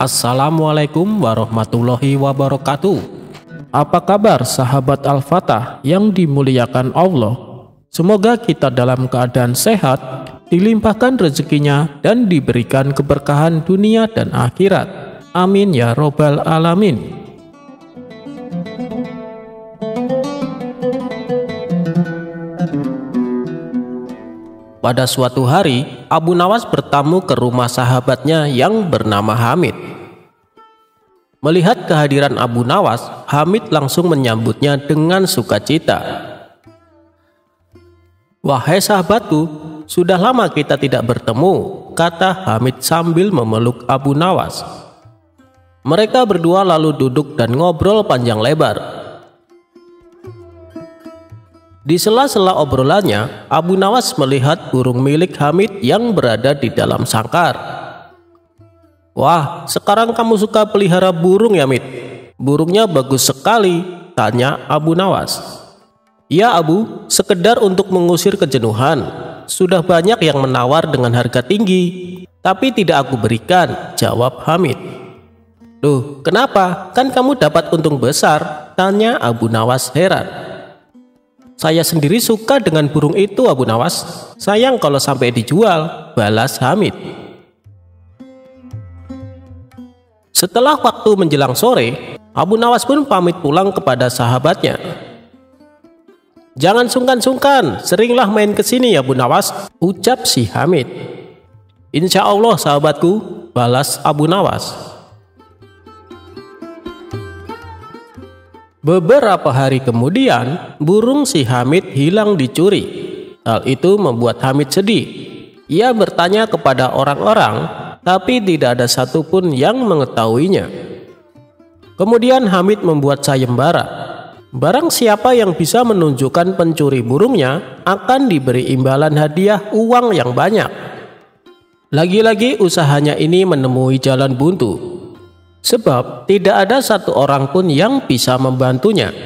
Assalamualaikum warahmatullahi wabarakatuh. Apa kabar sahabat Al-Fatah yang dimuliakan Allah? Semoga kita dalam keadaan sehat, dilimpahkan rezekinya dan diberikan keberkahan dunia dan akhirat. Amin ya robbal alamin. Pada suatu hari, Abu Nawas bertamu ke rumah sahabatnya yang bernama Hamid. Melihat kehadiran Abu Nawas, Hamid langsung menyambutnya dengan sukacita. "Wahai sahabatku, sudah lama kita tidak bertemu," kata Hamid sambil memeluk Abu Nawas. Mereka berdua lalu duduk dan ngobrol panjang lebar. Di sela-sela obrolannya, Abu Nawas melihat burung milik Hamid yang berada di dalam sangkar. "Wah, sekarang kamu suka pelihara burung ya, Mid? Burungnya bagus sekali," tanya Abu Nawas. "Ya Abu, sekedar untuk mengusir kejenuhan. Sudah banyak yang menawar dengan harga tinggi, tapi tidak aku berikan," jawab Hamid. "Loh, kenapa? Kan kamu dapat untung besar," tanya Abu Nawas heran. "Saya sendiri suka dengan burung itu, Abu Nawas. Sayang kalau sampai dijual," balas Hamid. Setelah waktu menjelang sore, Abu Nawas pun pamit pulang kepada sahabatnya. "Jangan sungkan-sungkan, seringlah main ke sini ya, Abu Nawas," ucap si Hamid. "Insya Allah sahabatku," balas Abu Nawas. Beberapa hari kemudian, burung si Hamid hilang dicuri. Hal itu membuat Hamid sedih. Ia bertanya kepada orang-orang, tapi tidak ada satupun yang mengetahuinya. Kemudian Hamid membuat sayembara. Barang siapa yang bisa menunjukkan pencuri burungnya akan diberi imbalan hadiah uang yang banyak. Lagi-lagi usahanya ini menemui jalan buntu, sebab tidak ada satu orang pun yang bisa membantunya.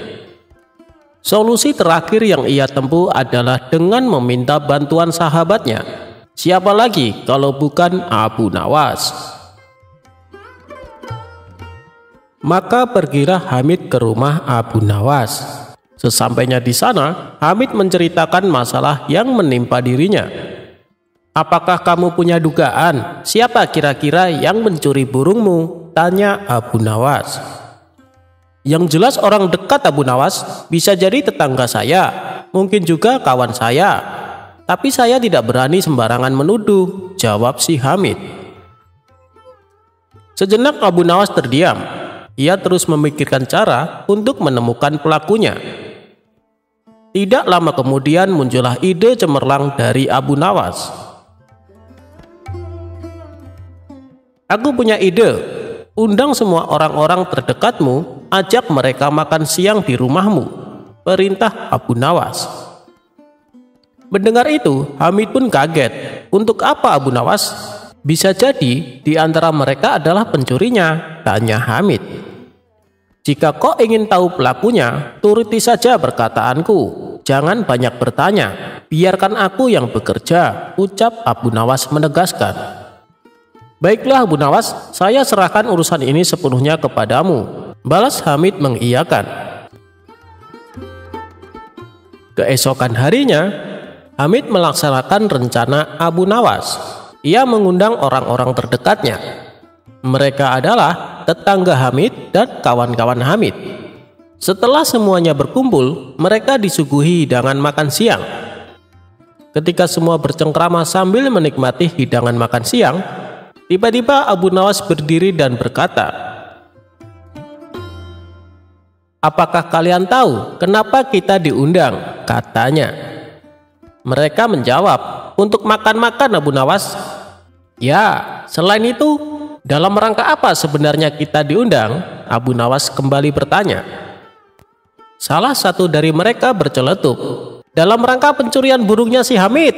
Solusi terakhir yang ia tempuh adalah dengan meminta bantuan sahabatnya. Siapa lagi kalau bukan Abu Nawas? Maka pergilah Hamid ke rumah Abu Nawas. Sesampainya di sana, Hamid menceritakan masalah yang menimpa dirinya. "Apakah kamu punya dugaan siapa kira-kira yang mencuri burungmu?" tanya Abu Nawas. "Yang jelas orang dekat, Abu Nawas. Bisa jadi tetangga saya, mungkin juga kawan saya. Tapi saya tidak berani sembarangan menuduh," jawab si Hamid. Sejenak Abu Nawas terdiam. Ia terus memikirkan cara untuk menemukan pelakunya. Tidak lama kemudian muncullah ide cemerlang dari Abu Nawas. "Aku punya ide. Undang semua orang-orang terdekatmu, ajak mereka makan siang di rumahmu," perintah Abu Nawas. Mendengar itu, Hamid pun kaget. Untuk apa Abu Nawas? Bisa jadi di antara mereka adalah pencurinya, tanya Hamid. "Jika kau ingin tahu pelakunya, turuti saja perkataanku. Jangan banyak bertanya. Biarkan aku yang bekerja," ucap Abu Nawas menegaskan. "Baiklah Abu Nawas, saya serahkan urusan ini sepenuhnya kepadamu," balas Hamid mengiyakan. Keesokan harinya, Hamid melaksanakan rencana Abu Nawas. Ia mengundang orang-orang terdekatnya. Mereka adalah tetangga Hamid dan kawan-kawan Hamid. Setelah semuanya berkumpul, mereka disuguhi hidangan makan siang. Ketika semua bercengkrama sambil menikmati hidangan makan siang, tiba-tiba Abu Nawas berdiri dan berkata, "Apakah kalian tahu kenapa kita diundang?" katanya. Mereka menjawab, "Untuk makan-makan Abu Nawas." "Ya, selain itu, dalam rangka apa sebenarnya kita diundang?" Abu Nawas kembali bertanya. Salah satu dari mereka berceletuk, "Dalam rangka pencurian burungnya si Hamid."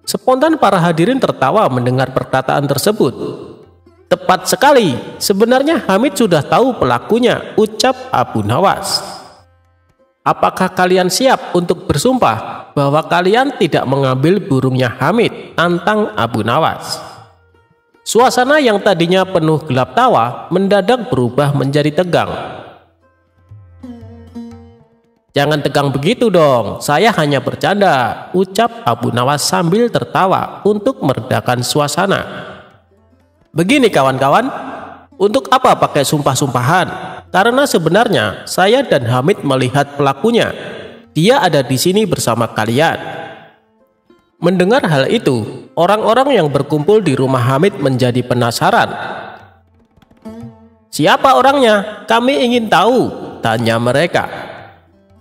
Spontan para hadirin tertawa mendengar perkataan tersebut. "Tepat sekali, sebenarnya Hamid sudah tahu pelakunya," ucap Abu Nawas. "Apakah kalian siap untuk bersumpah bahwa kalian tidak mengambil burungnya Hamid?" tantang Abu Nawas. Suasana yang tadinya penuh gelap tawa mendadak berubah menjadi tegang. "Jangan tegang begitu dong, saya hanya bercanda," ucap Abu Nawas sambil tertawa untuk meredakan suasana. "Begini kawan-kawan, untuk apa pakai sumpah-sumpahan? Karena sebenarnya saya dan Hamid melihat pelakunya. Dia ada di sini bersama kalian." Mendengar hal itu, orang-orang yang berkumpul di rumah Hamid menjadi penasaran. "Siapa orangnya? Kami ingin tahu," tanya mereka.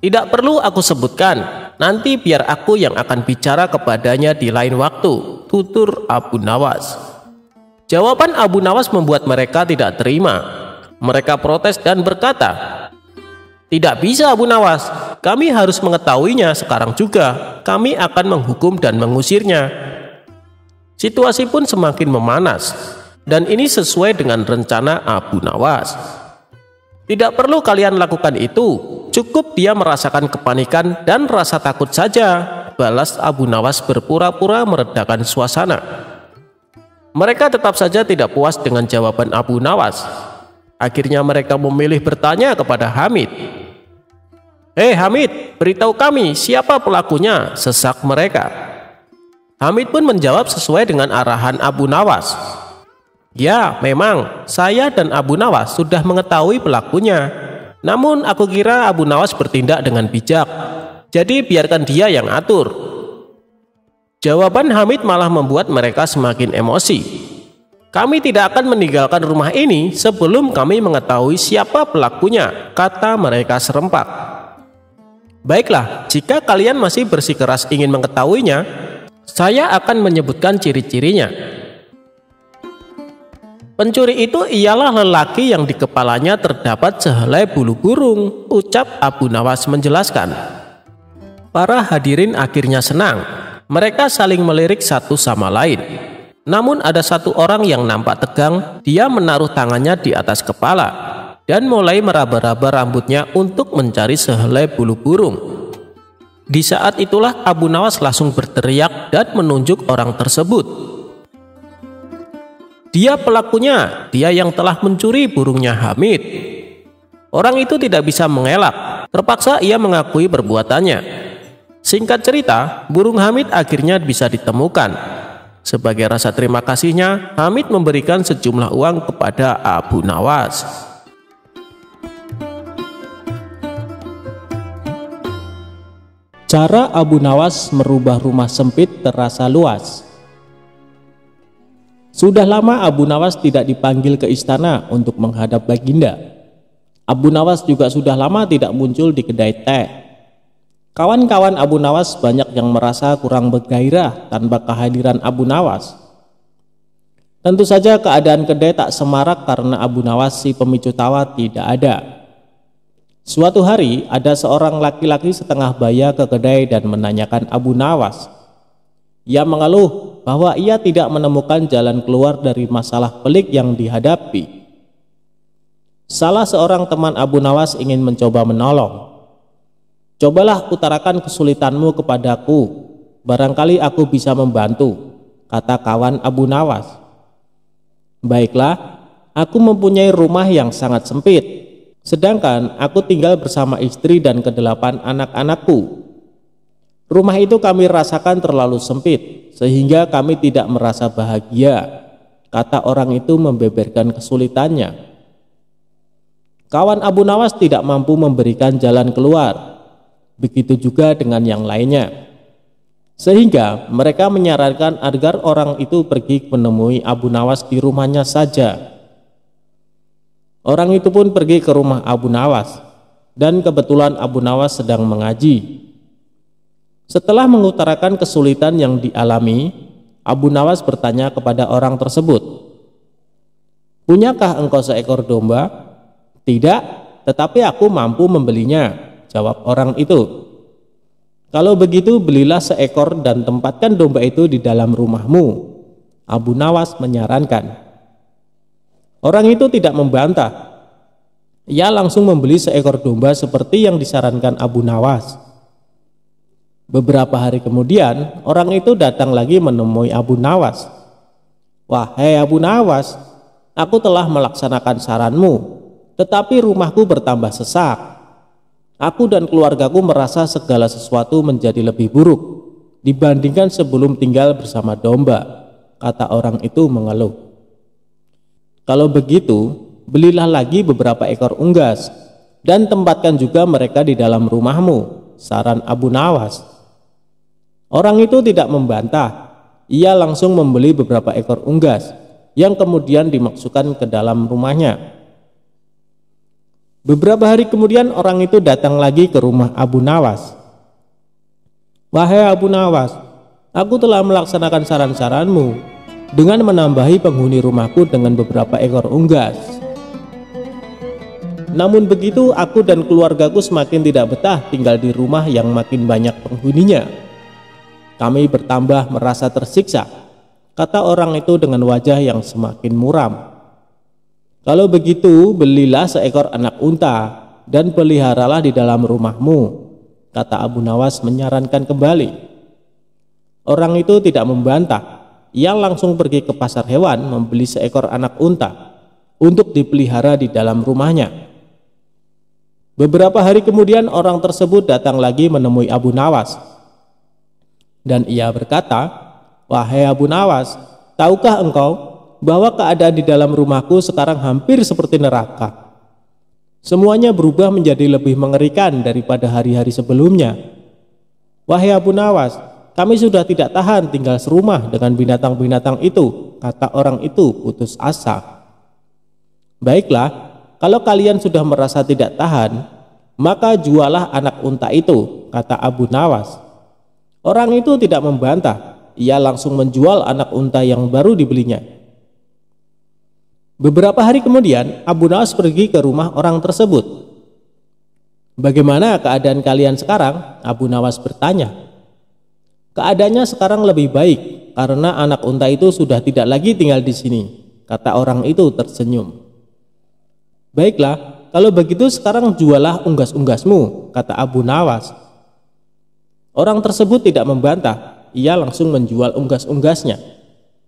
"Tidak perlu aku sebutkan, nanti biar aku yang akan bicara kepadanya di lain waktu," tutur Abu Nawas. Jawaban Abu Nawas membuat mereka tidak terima. Mereka protes dan berkata, "Tidak bisa Abu Nawas, kami harus mengetahuinya sekarang juga. Kami akan menghukum dan mengusirnya." Situasi pun semakin memanas, dan ini sesuai dengan rencana Abu Nawas. "Tidak perlu kalian lakukan itu, cukup dia merasakan kepanikan dan rasa takut saja," balas Abu Nawas berpura-pura meredakan suasana. Mereka tetap saja tidak puas dengan jawaban Abu Nawas. Akhirnya mereka memilih bertanya kepada Hamid. "Hei Hamid, beritahu kami siapa pelakunya," sesak mereka. Hamid pun menjawab sesuai dengan arahan Abu Nawas. "Ya, memang saya dan Abu Nawas sudah mengetahui pelakunya. Namun aku kira Abu Nawas bertindak dengan bijak. Jadi biarkan dia yang atur." Jawaban Hamid malah membuat mereka semakin emosi. "Kami tidak akan meninggalkan rumah ini sebelum kami mengetahui siapa pelakunya," kata mereka serempak. "Baiklah, jika kalian masih bersikeras ingin mengetahuinya, saya akan menyebutkan ciri-cirinya. Pencuri itu ialah lelaki yang di kepalanya terdapat sehelai bulu burung," ucap Abu Nawas menjelaskan. Para hadirin akhirnya senang. Mereka saling melirik satu sama lain. Namun ada satu orang yang nampak tegang. Dia menaruh tangannya di atas kepala dan mulai meraba-raba rambutnya untuk mencari sehelai bulu burung. Di saat itulah Abu Nawas langsung berteriak dan menunjuk orang tersebut. "Dia pelakunya, dia yang telah mencuri burungnya Hamid." Orang itu tidak bisa mengelak, terpaksa ia mengakui perbuatannya. Singkat cerita, burung Hamid akhirnya bisa ditemukan. Sebagai rasa terima kasihnya, Hamid memberikan sejumlah uang kepada Abu Nawas. Cara Abu Nawas merubah rumah sempit terasa luas. Sudah lama Abu Nawas tidak dipanggil ke istana untuk menghadap Baginda. Abu Nawas juga sudah lama tidak muncul di kedai teh. Kawan-kawan Abu Nawas banyak yang merasa kurang bergairah tanpa kehadiran Abu Nawas. Tentu saja keadaan kedai tak semarak karena Abu Nawas si pemicu tawa tidak ada. Suatu hari ada seorang laki-laki setengah baya ke kedai dan menanyakan Abu Nawas. Ia mengeluh bahwa ia tidak menemukan jalan keluar dari masalah pelik yang dihadapi. Salah seorang teman Abu Nawas ingin mencoba menolong. "Cobalah utarakan kesulitanmu kepadaku, barangkali aku bisa membantu," kata kawan Abu Nawas. "Baiklah, aku mempunyai rumah yang sangat sempit, sedangkan aku tinggal bersama istri dan ke-8 anak-anakku. Rumah itu kami rasakan terlalu sempit, sehingga kami tidak merasa bahagia," kata orang itu membeberkan kesulitannya. Kawan Abu Nawas tidak mampu memberikan jalan keluar. Begitu juga dengan yang lainnya. Sehingga mereka menyarankan agar orang itu pergi menemui Abu Nawas di rumahnya saja. Orang itu pun pergi ke rumah Abu Nawas, dan kebetulan Abu Nawas sedang mengaji. Setelah mengutarakan kesulitan yang dialami, Abu Nawas bertanya kepada orang tersebut, "Punyakah engkau seekor domba?" "Tidak, tetapi aku mampu membelinya," jawab orang itu. "Kalau begitu belilah seekor dan tempatkan domba itu di dalam rumahmu," Abu Nawas menyarankan. Orang itu tidak membantah. Ia langsung membeli seekor domba seperti yang disarankan Abu Nawas. Beberapa hari kemudian, orang itu datang lagi menemui Abu Nawas. "Wahai Abu Nawas, aku telah melaksanakan saranmu, tetapi rumahku bertambah sesak. Aku dan keluargaku merasa segala sesuatu menjadi lebih buruk dibandingkan sebelum tinggal bersama domba," kata orang itu mengeluh. "Kalau begitu, belilah lagi beberapa ekor unggas dan tempatkan juga mereka di dalam rumahmu," saran Abu Nawas. Orang itu tidak membantah. Ia langsung membeli beberapa ekor unggas yang kemudian dimasukkan ke dalam rumahnya. Beberapa hari kemudian orang itu datang lagi ke rumah Abu Nawas. "Wahai Abu Nawas, aku telah melaksanakan saran-saranmu dengan menambahi penghuni rumahku dengan beberapa ekor unggas. Namun begitu, aku dan keluargaku semakin tidak betah tinggal di rumah yang makin banyak penghuninya. Kami bertambah merasa tersiksa," kata orang itu dengan wajah yang semakin muram. "Kalau begitu, belilah seekor anak unta dan peliharalah di dalam rumahmu," kata Abu Nawas menyarankan kembali. Orang itu tidak membantah. Ia langsung pergi ke pasar hewan membeli seekor anak unta untuk dipelihara di dalam rumahnya. Beberapa hari kemudian orang tersebut datang lagi menemui Abu Nawas. Dan ia berkata, "Wahai Abu Nawas, tahukah engkau bahwa keadaan di dalam rumahku sekarang hampir seperti neraka? Semuanya berubah menjadi lebih mengerikan daripada hari-hari sebelumnya. Wahai Abu Nawas, kami sudah tidak tahan tinggal serumah dengan binatang-binatang itu," kata orang itu putus asa. "Baiklah, kalau kalian sudah merasa tidak tahan, maka jualah anak unta itu," kata Abu Nawas. Orang itu tidak membantah. Ia langsung menjual anak unta yang baru dibelinya. Beberapa hari kemudian Abu Nawas pergi ke rumah orang tersebut. "Bagaimana keadaan kalian sekarang?" Abu Nawas bertanya. "Keadaannya sekarang lebih baik karena anak unta itu sudah tidak lagi tinggal di sini," kata orang itu tersenyum. "Baiklah, kalau begitu sekarang jualah unggas-unggasmu," kata Abu Nawas. Orang tersebut tidak membantah. Ia langsung menjual unggas-unggasnya.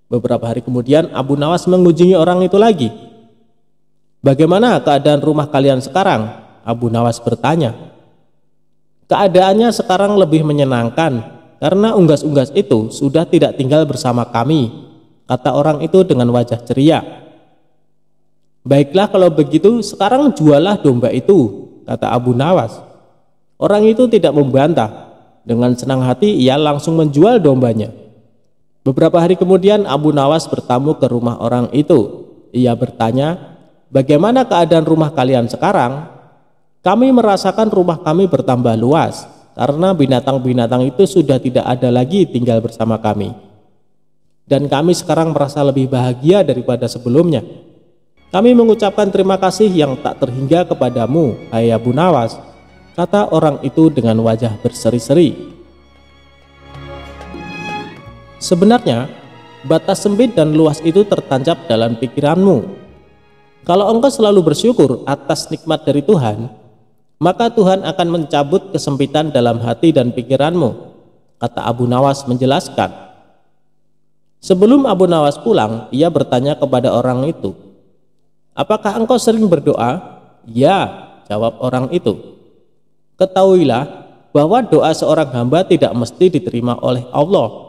Beberapa hari kemudian Abu Nawas mengunjungi orang itu lagi. "Bagaimana keadaan rumah kalian sekarang?" Abu Nawas bertanya. "Keadaannya sekarang lebih menyenangkan karena unggas-unggas itu sudah tidak tinggal bersama kami," kata orang itu dengan wajah ceria. "Baiklah, kalau begitu sekarang jualah domba itu," kata Abu Nawas. Orang itu tidak membantah. Dengan senang hati ia langsung menjual dombanya. Beberapa hari kemudian Abu Nawas bertamu ke rumah orang itu. Ia bertanya, "Bagaimana keadaan rumah kalian sekarang?" "Kami merasakan rumah kami bertambah luas karena binatang-binatang itu sudah tidak ada lagi tinggal bersama kami. Dan kami sekarang merasa lebih bahagia daripada sebelumnya. Kami mengucapkan terima kasih yang tak terhingga kepadamu, hai Abu Nawas," kata orang itu dengan wajah berseri-seri. Sebenarnya, batas sempit dan luas itu tertancap dalam pikiranmu. Kalau engkau selalu bersyukur atas nikmat dari Tuhan, maka Tuhan akan mencabut kesempitan dalam hati dan pikiranmu, kata Abu Nawas menjelaskan. Sebelum Abu Nawas pulang, ia bertanya kepada orang itu, "Apakah engkau sering berdoa?" "Ya," jawab orang itu. "Ketahuilah bahwa doa seorang hamba tidak mesti diterima oleh Allah.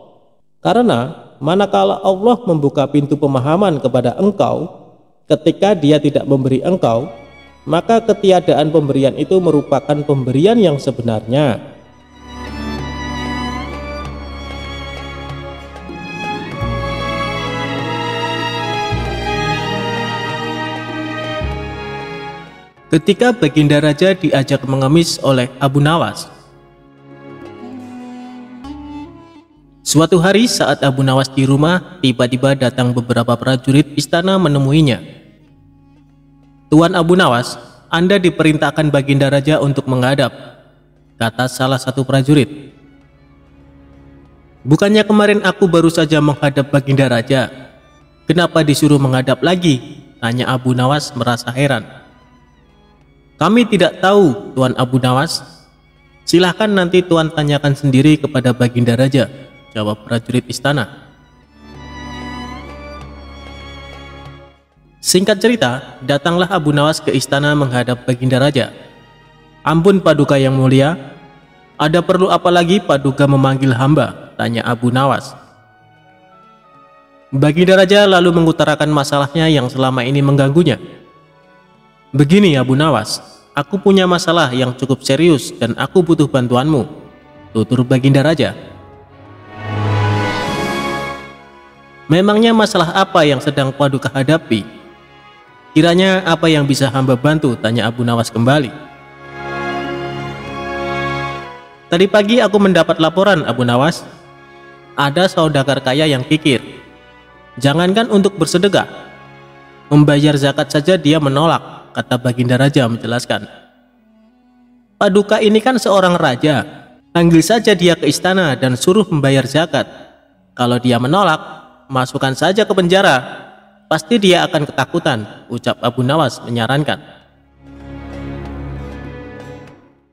Karena manakala Allah membuka pintu pemahaman kepada engkau, ketika Dia tidak memberi engkau, maka ketiadaan pemberian itu merupakan pemberian yang sebenarnya." Ketika Baginda Raja diajak mengemis oleh Abu Nawas. Suatu hari saat Abu Nawas di rumah, tiba-tiba datang beberapa prajurit istana menemuinya. "Tuan Abu Nawas, Anda diperintahkan Baginda Raja untuk menghadap," kata salah satu prajurit. "Bukannya kemarin aku baru saja menghadap Baginda Raja? Kenapa disuruh menghadap lagi?" tanya Abu Nawas merasa heran. "Kami tidak tahu, Tuan Abu Nawas. Silahkan nanti Tuan tanyakan sendiri kepada Baginda Raja," jawab prajurit istana. Singkat cerita, datanglah Abu Nawas ke istana menghadap Baginda Raja. "Ampun Paduka yang mulia, ada perlu apa lagi Paduka memanggil hamba?" tanya Abu Nawas. Baginda Raja lalu mengutarakan masalahnya yang selama ini mengganggunya. "Begini Abu Nawas, aku punya masalah yang cukup serius dan aku butuh bantuanmu," tutur Baginda Raja. "Memangnya masalah apa yang sedang Paduka hadapi? Kiranya apa yang bisa hamba bantu?" tanya Abu Nawas kembali. "Tadi pagi aku mendapat laporan Abu Nawas. Ada saudagar kaya yang kikir. Jangankan untuk bersedekah, membayar zakat saja dia menolak," kata Baginda Raja menjelaskan. "Paduka ini kan seorang raja. Panggil saja dia ke istana dan suruh membayar zakat. Kalau dia menolak, masukkan saja ke penjara. Pasti dia akan ketakutan," ucap Abu Nawas menyarankan.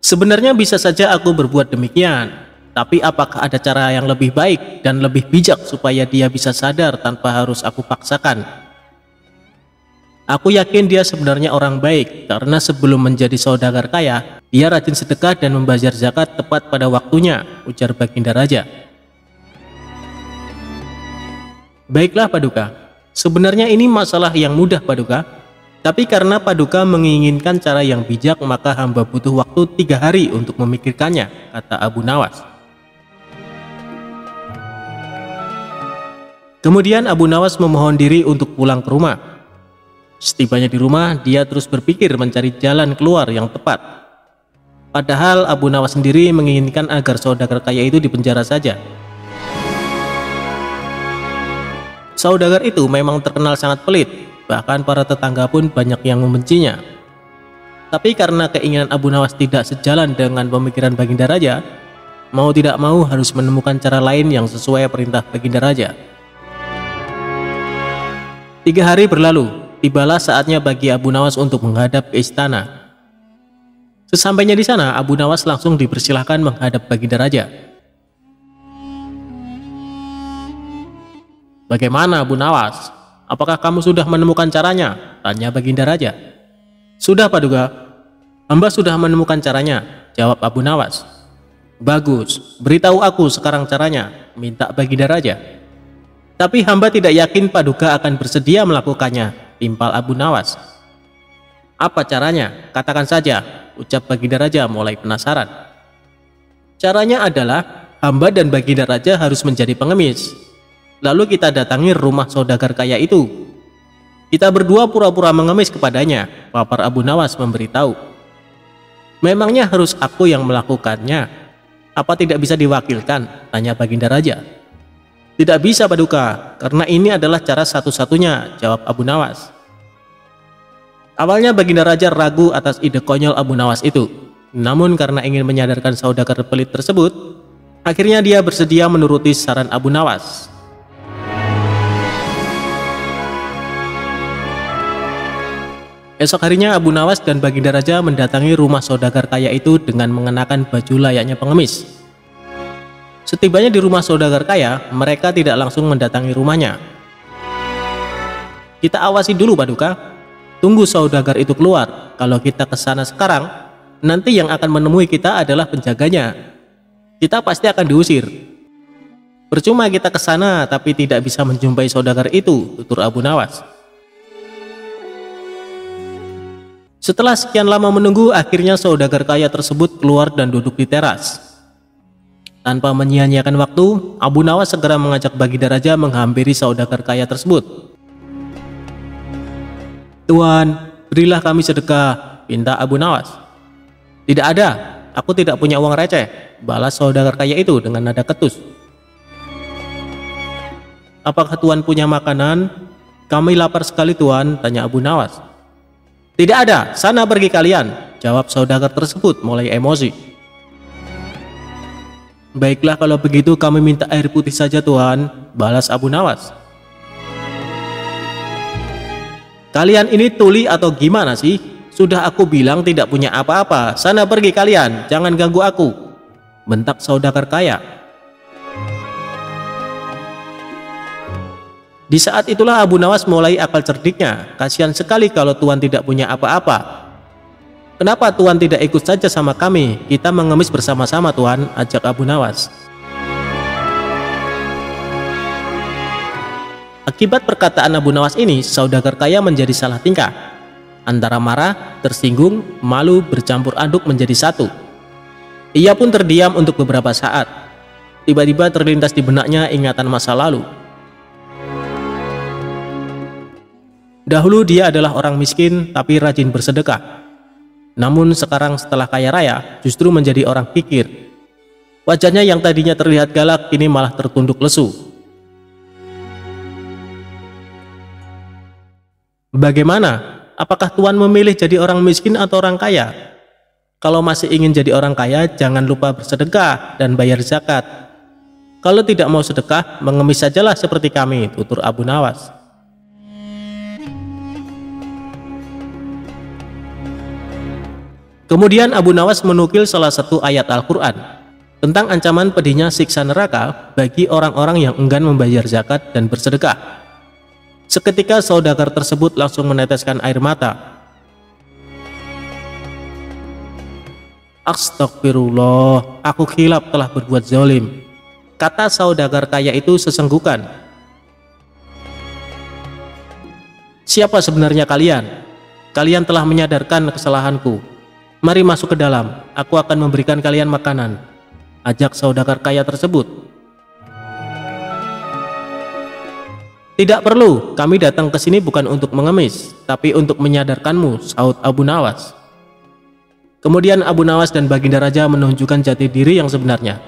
"Sebenarnya bisa saja aku berbuat demikian, tapi apakah ada cara yang lebih baik dan lebih bijak supaya dia bisa sadar tanpa harus aku paksakan? Aku yakin dia sebenarnya orang baik, karena sebelum menjadi saudagar kaya, dia rajin sedekah dan membayar zakat tepat pada waktunya," ujar Baginda Raja. "Baiklah Paduka, sebenarnya ini masalah yang mudah Paduka, tapi karena Paduka menginginkan cara yang bijak maka hamba butuh waktu 3 hari untuk memikirkannya," kata Abu Nawas. Kemudian Abu Nawas memohon diri untuk pulang ke rumah. Setibanya di rumah, dia terus berpikir mencari jalan keluar yang tepat. Padahal Abu Nawas sendiri menginginkan agar saudagar kaya itu dipenjara saja. Saudagar itu memang terkenal sangat pelit, bahkan para tetangga pun banyak yang membencinya. Tapi karena keinginan Abu Nawas tidak sejalan dengan pemikiran Baginda Raja, mau tidak mau harus menemukan cara lain yang sesuai perintah Baginda Raja. 3 hari berlalu, tibalah saatnya bagi Abu Nawas untuk menghadap ke istana. Sesampainya di sana, Abu Nawas langsung dipersilahkan menghadap Baginda Raja. "Bagaimana Abu Nawas? Apakah kamu sudah menemukan caranya?" tanya Baginda Raja. "Sudah Paduka, hamba sudah menemukan caranya," jawab Abu Nawas. "Bagus, beritahu aku sekarang caranya," minta Baginda Raja. "Tapi hamba tidak yakin Paduka akan bersedia melakukannya," timpal Abu Nawas. "Apa caranya? Katakan saja," ucap Baginda Raja mulai penasaran. "Caranya adalah hamba dan Baginda Raja harus menjadi pengemis. Lalu kita datangi rumah saudagar kaya itu. Kita berdua pura-pura mengemis kepadanya," papar Abu Nawas memberitahu. "Memangnya harus aku yang melakukannya? Apa tidak bisa diwakilkan?" tanya Baginda Raja. "Tidak bisa Paduka, karena ini adalah cara satu-satunya," jawab Abu Nawas. Awalnya Baginda Raja ragu atas ide konyol Abu Nawas itu. Namun karena ingin menyadarkan saudagar pelit tersebut, akhirnya dia bersedia menuruti saran Abu Nawas. Esok harinya Abu Nawas dan Baginda Raja mendatangi rumah saudagar kaya itu dengan mengenakan baju layaknya pengemis. Setibanya di rumah saudagar kaya, mereka tidak langsung mendatangi rumahnya. "Kita awasi dulu Paduka, tunggu saudagar itu keluar. Kalau kita ke sana sekarang, nanti yang akan menemui kita adalah penjaganya. Kita pasti akan diusir. Percuma kita ke sana tapi tidak bisa menjumpai saudagar itu," tutur Abu Nawas. Setelah sekian lama menunggu, akhirnya saudagar kaya tersebut keluar dan duduk di teras. Tanpa menyia-nyiakan waktu, Abu Nawas segera mengajak Baginda Raja menghampiri saudagar kaya tersebut. "Tuan, berilah kami sedekah," pinta Abu Nawas. "Tidak ada, aku tidak punya uang receh," balas saudagar kaya itu dengan nada ketus. "Apakah Tuan punya makanan? Kami lapar sekali Tuan," tanya Abu Nawas. "Tidak ada, sana pergi kalian," jawab saudagar tersebut mulai emosi. "Baiklah kalau begitu kami minta air putih saja Tuan," balas Abu Nawas. "Kalian ini tuli atau gimana sih? Sudah aku bilang tidak punya apa-apa, sana pergi kalian, jangan ganggu aku," bentak saudagar kaya. Di saat itulah Abu Nawas mulai akal cerdiknya. Kasihan sekali kalau Tuan tidak punya apa-apa. Kenapa Tuan tidak ikut saja sama kami? Kita mengemis bersama-sama Tuan, ajak Abu Nawas. Akibat perkataan Abu Nawas ini, saudagar kaya menjadi salah tingkah. Antara marah, tersinggung, malu bercampur aduk menjadi satu. Ia pun terdiam untuk beberapa saat. Tiba-tiba terlintas di benaknya ingatan masa lalu. Dahulu dia adalah orang miskin tapi rajin bersedekah. Namun sekarang setelah kaya raya justru menjadi orang kikir. Wajahnya yang tadinya terlihat galak kini malah tertunduk lesu. Bagaimana? Apakah Tuan memilih jadi orang miskin atau orang kaya? Kalau masih ingin jadi orang kaya, jangan lupa bersedekah dan bayar zakat. Kalau tidak mau sedekah, mengemis sajalah seperti kami, tutur Abu Nawas. Kemudian Abu Nawas menukil salah satu ayat Al-Quran tentang ancaman pedihnya siksa neraka bagi orang-orang yang enggan membayar zakat dan bersedekah. Seketika saudagar tersebut langsung meneteskan air mata. Astagfirullah, aku khilaf telah berbuat zalim, kata saudagar kaya itu sesenggukan. Siapa sebenarnya kalian? Kalian telah menyadarkan kesalahanku. Mari masuk ke dalam, aku akan memberikan kalian makanan, ajak saudagar kaya tersebut. Tidak perlu, kami datang ke sini bukan untuk mengemis, tapi untuk menyadarkanmu, sahut Abu Nawas. Kemudian Abu Nawas dan Baginda Raja menunjukkan jati diri yang sebenarnya.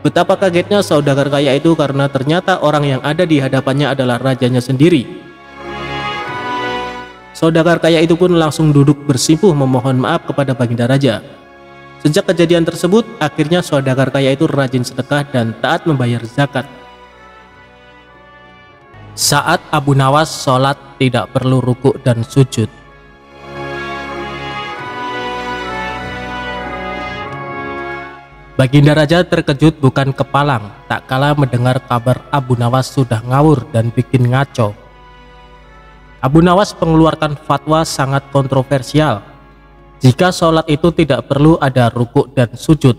Betapa kagetnya saudagar kaya itu karena ternyata orang yang ada di hadapannya adalah rajanya sendiri. Saudagar kaya itu pun langsung duduk bersimpuh memohon maaf kepada Baginda Raja. Sejak kejadian tersebut, akhirnya saudagar kaya itu rajin sedekah dan taat membayar zakat. Saat Abu Nawas sholat tidak perlu rukuk dan sujud. Baginda Raja terkejut bukan kepalang, tak kala mendengar kabar Abu Nawas sudah ngawur dan bikin ngaco. Abu Nawas mengeluarkan fatwa sangat kontroversial. Jika sholat itu tidak perlu ada rukuk dan sujud.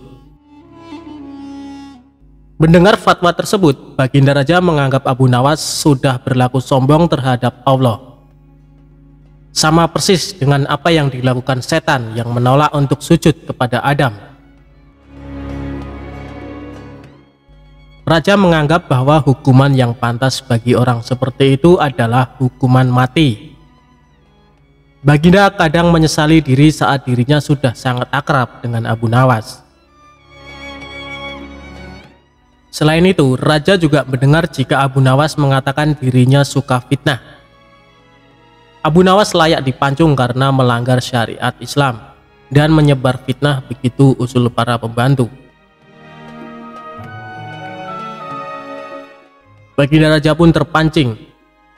Mendengar fatwa tersebut, Baginda Raja menganggap Abu Nawas sudah berlaku sombong terhadap Allah. Sama persis dengan apa yang dilakukan setan yang menolak untuk sujud kepada Adam. Raja menganggap bahwa hukuman yang pantas bagi orang seperti itu adalah hukuman mati. Baginda kadang menyesali diri saat dirinya sudah sangat akrab dengan Abu Nawas. Selain itu, Raja juga mendengar jika Abu Nawas mengatakan dirinya suka fitnah. Abu Nawas layak dipancung karena melanggar syariat Islam dan menyebar fitnah, begitu usul para pembantu. Baginda Raja pun terpancing.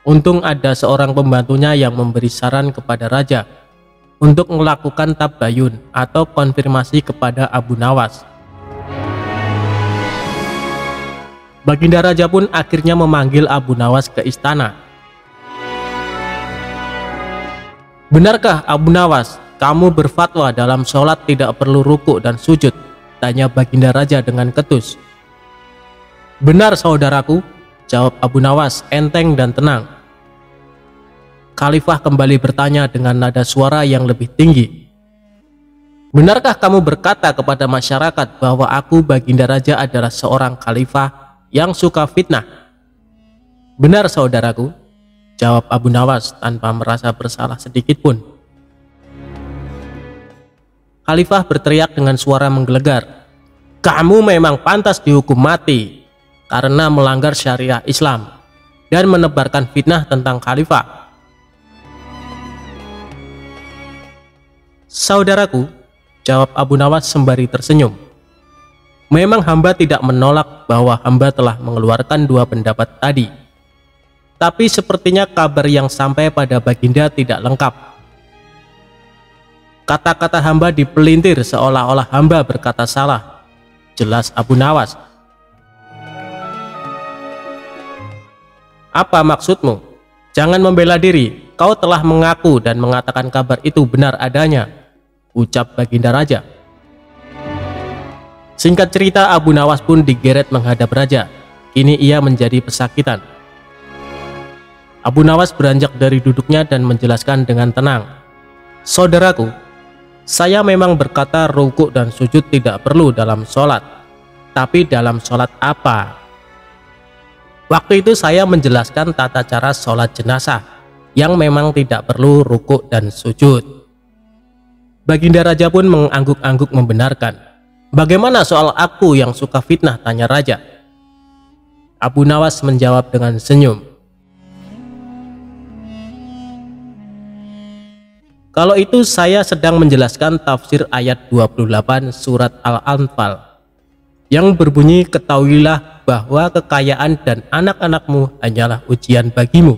Untung ada seorang pembantunya yang memberi saran kepada Raja untuk melakukan tabayun atau konfirmasi kepada Abu Nawas. Baginda Raja pun akhirnya memanggil Abu Nawas ke istana. Benarkah Abu Nawas, kamu berfatwa dalam sholat tidak perlu rukuk dan sujud? Tanya Baginda Raja dengan ketus. Benar saudaraku, jawab Abu Nawas enteng dan tenang. Khalifah kembali bertanya dengan nada suara yang lebih tinggi. Benarkah kamu berkata kepada masyarakat bahwa aku Baginda Raja adalah seorang khalifah yang suka fitnah? Benar saudaraku, jawab Abu Nawas tanpa merasa bersalah sedikit pun. Khalifah berteriak dengan suara menggelegar, kamu memang pantas dihukum mati karena melanggar syariah Islam dan menebarkan fitnah tentang khalifah. Saudaraku, jawab Abu Nawas sembari tersenyum. Memang hamba tidak menolak bahwa hamba telah mengeluarkan dua pendapat tadi. Tapi sepertinya kabar yang sampai pada Baginda tidak lengkap. Kata-kata hamba dipelintir seolah-olah hamba berkata salah, jelas Abu Nawas. Apa maksudmu? Jangan membela diri, kau telah mengaku dan mengatakan kabar itu benar adanya, ucap Baginda Raja. Singkat cerita, Abu Nawas pun digeret menghadap raja. Kini ia menjadi pesakitan. Abu Nawas beranjak dari duduknya dan menjelaskan dengan tenang, "Saudaraku, saya memang berkata rukuk dan sujud tidak perlu dalam sholat. Tapi dalam sholat apa? Waktu itu saya menjelaskan tata cara sholat jenazah yang memang tidak perlu rukuk dan sujud." Baginda Raja pun mengangguk-angguk membenarkan. "Bagaimana soal aku yang suka fitnah?" tanya raja. Abu Nawas menjawab dengan senyum, "Kalau itu saya sedang menjelaskan tafsir ayat 28 surat Al-Anfal yang berbunyi, ketahuilah bahwa kekayaan dan anak-anakmu hanyalah ujian bagimu."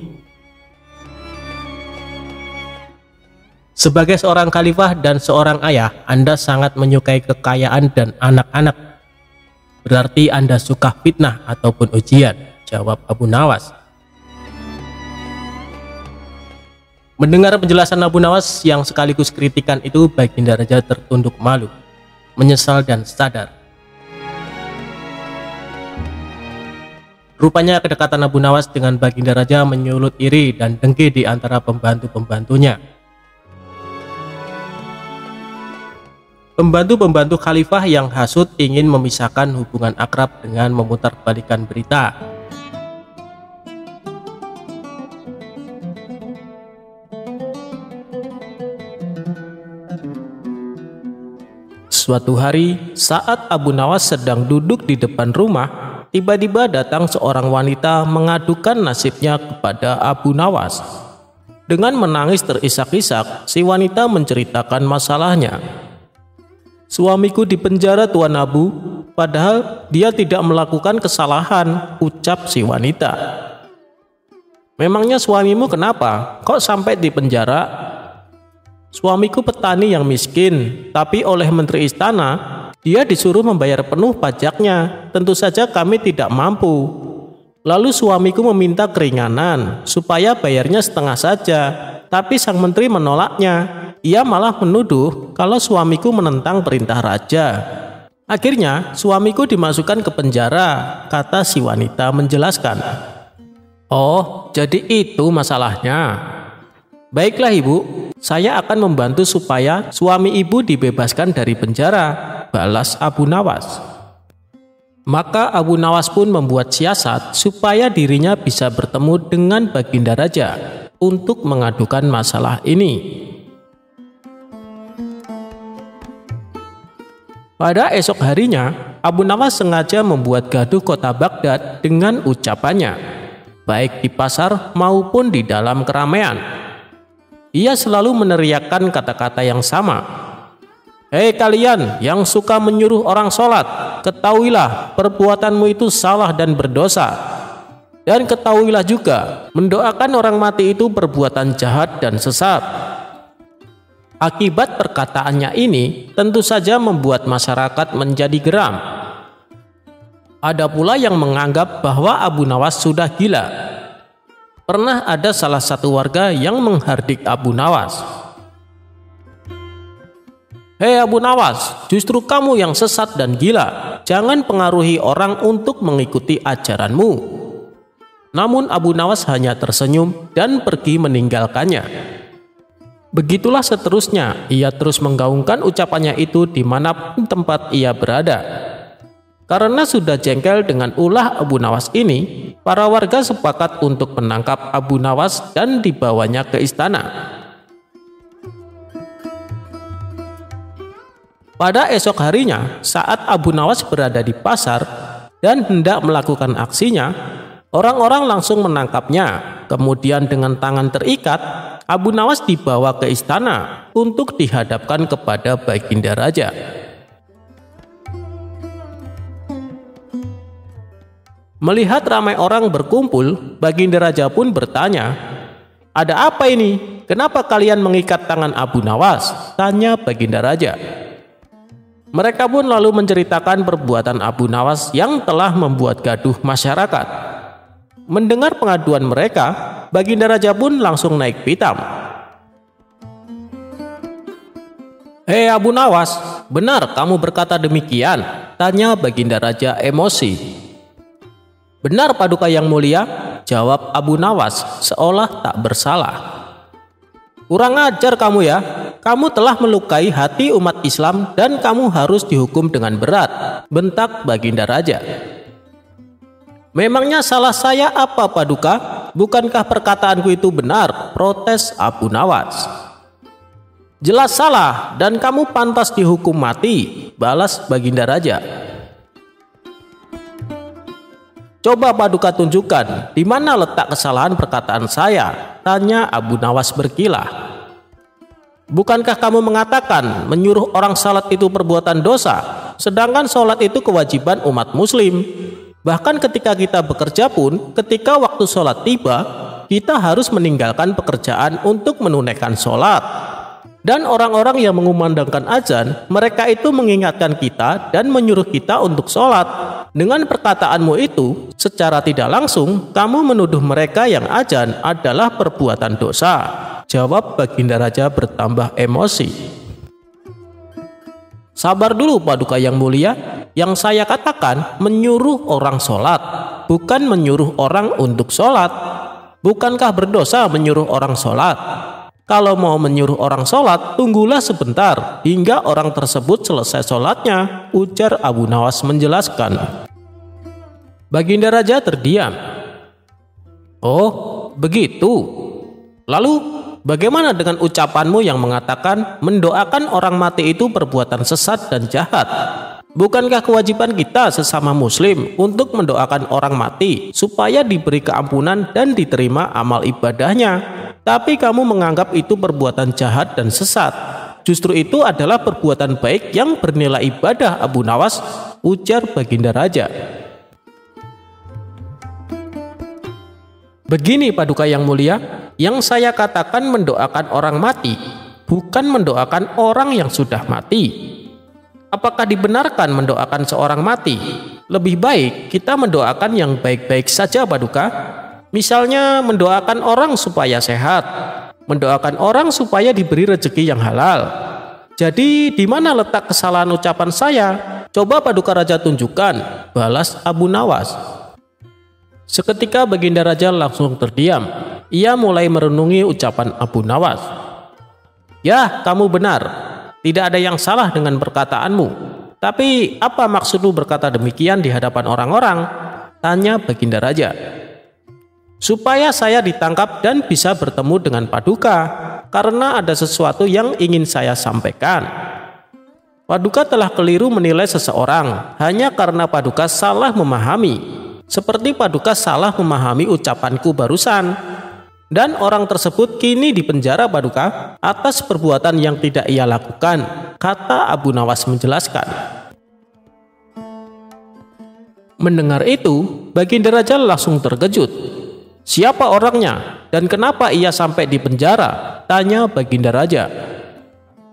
Sebagai seorang khalifah dan seorang ayah, Anda sangat menyukai kekayaan dan anak-anak. Berarti Anda suka fitnah ataupun ujian, jawab Abu Nawas. Mendengar penjelasan Abu Nawas yang sekaligus kritikan itu, Baginda Raja tertunduk malu, menyesal dan sadar. Rupanya kedekatan Abu Nawas dengan Baginda Raja menyulut iri dan dengki di antara pembantu-pembantunya. Pembantu-pembantu khalifah yang hasut ingin memisahkan hubungan akrab dengan memutarbalikkan berita. Suatu hari, saat Abu Nawas sedang duduk di depan rumah, tiba-tiba datang seorang wanita mengadukan nasibnya kepada Abu Nawas. Dengan menangis terisak-isak, si wanita menceritakan masalahnya. "Suamiku di penjara, Tuan Abu, padahal dia tidak melakukan kesalahan," ucap si wanita. "Memangnya suamimu kenapa? Kok sampai di penjara?" "Suamiku petani yang miskin, tapi oleh Menteri Istana, dia disuruh membayar penuh pajaknya. Tentu saja kami tidak mampu. Lalu suamiku meminta keringanan, supaya bayarnya setengah saja. Tapi sang menteri menolaknya. Ia malah menuduh kalau suamiku menentang perintah raja. Akhirnya suamiku dimasukkan ke penjara," kata si wanita menjelaskan. "Oh, jadi itu masalahnya. Baiklah ibu, saya akan membantu supaya suami ibu dibebaskan dari penjara," balas Abu Nawas. Maka Abu Nawas pun membuat siasat supaya dirinya bisa bertemu dengan Baginda Raja untuk mengadukan masalah ini. Pada esok harinya, Abu Nawas sengaja membuat gaduh kota Baghdad dengan ucapannya, baik di pasar maupun di dalam keramaian. Ia selalu meneriakkan kata-kata yang sama. "Hei kalian yang suka menyuruh orang sholat, ketahuilah perbuatanmu itu salah dan berdosa. Dan ketahuilah juga, mendoakan orang mati itu perbuatan jahat dan sesat." Akibat perkataannya ini tentu saja membuat masyarakat menjadi geram. Ada pula yang menganggap bahwa Abu Nawas sudah gila. Pernah ada salah satu warga yang menghardik Abu Nawas. "Hei Abu Nawas, justru kamu yang sesat dan gila. Jangan pengaruhi orang untuk mengikuti ajaranmu." Namun Abu Nawas hanya tersenyum dan pergi meninggalkannya. Begitulah seterusnya, ia terus menggaungkan ucapannya itu dimanapun tempat ia berada. Karena sudah jengkel dengan ulah Abu Nawas ini, para warga sepakat untuk menangkap Abu Nawas dan dibawanya ke istana. Pada esok harinya, saat Abu Nawas berada di pasar dan hendak melakukan aksinya, orang-orang langsung menangkapnya. Kemudian dengan tangan terikat, Abu Nawas dibawa ke istana untuk dihadapkan kepada Baginda Raja. Melihat ramai orang berkumpul, Baginda Raja pun bertanya, "Ada apa ini? Kenapa kalian mengikat tangan Abu Nawas?" tanya Baginda Raja. Mereka pun lalu menceritakan perbuatan Abu Nawas yang telah membuat gaduh masyarakat. Mendengar pengaduan mereka, Baginda Raja pun langsung naik pitam. "Hei Abu Nawas, benar kamu berkata demikian?" tanya Baginda Raja emosi. "Benar Paduka yang mulia," jawab Abu Nawas seolah tak bersalah. "Kurang ajar kamu ya, kamu telah melukai hati umat Islam dan kamu harus dihukum dengan berat," bentak Baginda Raja. "Memangnya salah saya apa Paduka? Bukankah perkataanku itu benar?" protes Abu Nawas. "Jelas salah dan kamu pantas dihukum mati," balas Baginda Raja. "Coba Paduka tunjukkan di mana letak kesalahan perkataan saya," tanya Abu Nawas berkilah. "Bukankah kamu mengatakan menyuruh orang salat itu perbuatan dosa, sedangkan sholat itu kewajiban umat muslim? Bahkan ketika kita bekerja pun, ketika waktu sholat tiba, kita harus meninggalkan pekerjaan untuk menunaikan sholat. Dan orang-orang yang mengumandangkan azan, mereka itu mengingatkan kita dan menyuruh kita untuk sholat. Dengan perkataanmu itu, secara tidak langsung, kamu menuduh mereka yang azan adalah perbuatan dosa," jawab Baginda Raja bertambah emosi. "Sabar dulu Paduka yang mulia, yang saya katakan menyuruh orang sholat, bukan menyuruh orang untuk sholat. Bukankah berdosa menyuruh orang sholat? Kalau mau menyuruh orang sholat, tunggulah sebentar hingga orang tersebut selesai sholatnya," ujar Abu Nawas menjelaskan. Baginda Raja terdiam. "Oh, begitu. Lalu, bagaimana dengan ucapanmu yang mengatakan mendoakan orang mati itu perbuatan sesat dan jahat? Bukankah kewajiban kita sesama muslim untuk mendoakan orang mati supaya diberi keampunan dan diterima amal ibadahnya? Tapi kamu menganggap itu perbuatan jahat dan sesat. Justru itu adalah perbuatan baik yang bernilai ibadah Abu Nawas," ujar Baginda Raja. "Begini Paduka yang mulia, yang saya katakan mendoakan orang mati, bukan mendoakan orang yang sudah mati. Apakah dibenarkan mendoakan seorang mati? Lebih baik kita mendoakan yang baik-baik saja Paduka. Misalnya mendoakan orang supaya sehat, mendoakan orang supaya diberi rezeki yang halal. Jadi di mana letak kesalahan ucapan saya? Coba Paduka Raja tunjukkan," balas Abu Nawas. Seketika Baginda Raja langsung terdiam. Ia mulai merenungi ucapan Abu Nawas. "Ya, kamu benar. Tidak ada yang salah dengan perkataanmu. Tapi apa maksudmu berkata demikian di hadapan orang-orang?" tanya Baginda Raja. "Supaya saya ditangkap dan bisa bertemu dengan Paduka, karena ada sesuatu yang ingin saya sampaikan. Paduka telah keliru menilai seseorang hanya karena Paduka salah memahami, seperti Paduka salah memahami ucapanku barusan. Dan orang tersebut kini dipenjara Paduka atas perbuatan yang tidak ia lakukan," kata Abu Nawas menjelaskan. Mendengar itu, Baginda Raja langsung terkejut. "Siapa orangnya dan kenapa ia sampai di penjara?" tanya Baginda Raja.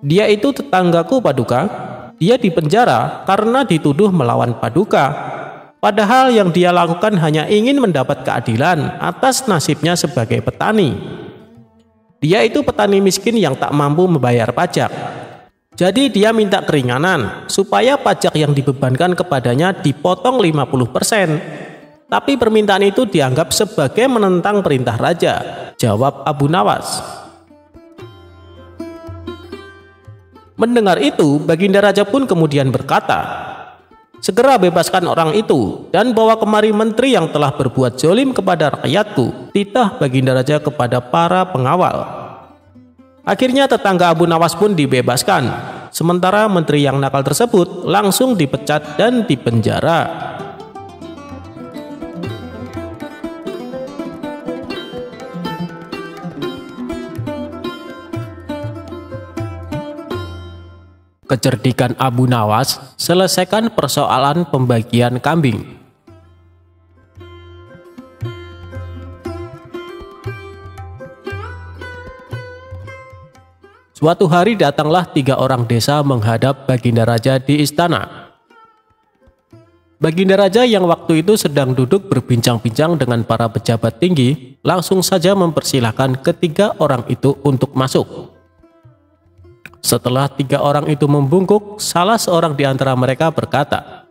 "Dia itu tetanggaku Paduka. Dia dipenjara karena dituduh melawan Paduka. Padahal yang dia lakukan hanya ingin mendapat keadilan atas nasibnya sebagai petani. Dia itu petani miskin yang tak mampu membayar pajak. Jadi dia minta keringanan supaya pajak yang dibebankan kepadanya dipotong 50%. Tapi permintaan itu dianggap sebagai menentang perintah raja," jawab Abu Nawas. Mendengar itu, Baginda Raja pun kemudian berkata, "Segera bebaskan orang itu dan bawa kemari menteri yang telah berbuat zalim kepada rakyatku," titah Baginda Raja kepada para pengawal. Akhirnya tetangga Abu Nawas pun dibebaskan, sementara menteri yang nakal tersebut langsung dipecat dan dipenjara. Kecerdikan Abu Nawas selesaikan persoalan pembagian kambing. Suatu hari datanglah 3 orang desa menghadap Baginda Raja di istana. Baginda Raja yang waktu itu sedang duduk berbincang-bincang dengan para pejabat tinggi langsung saja mempersilahkan ketiga orang itu untuk masuk. Setelah tiga orang itu membungkuk, salah seorang di antara mereka berkata,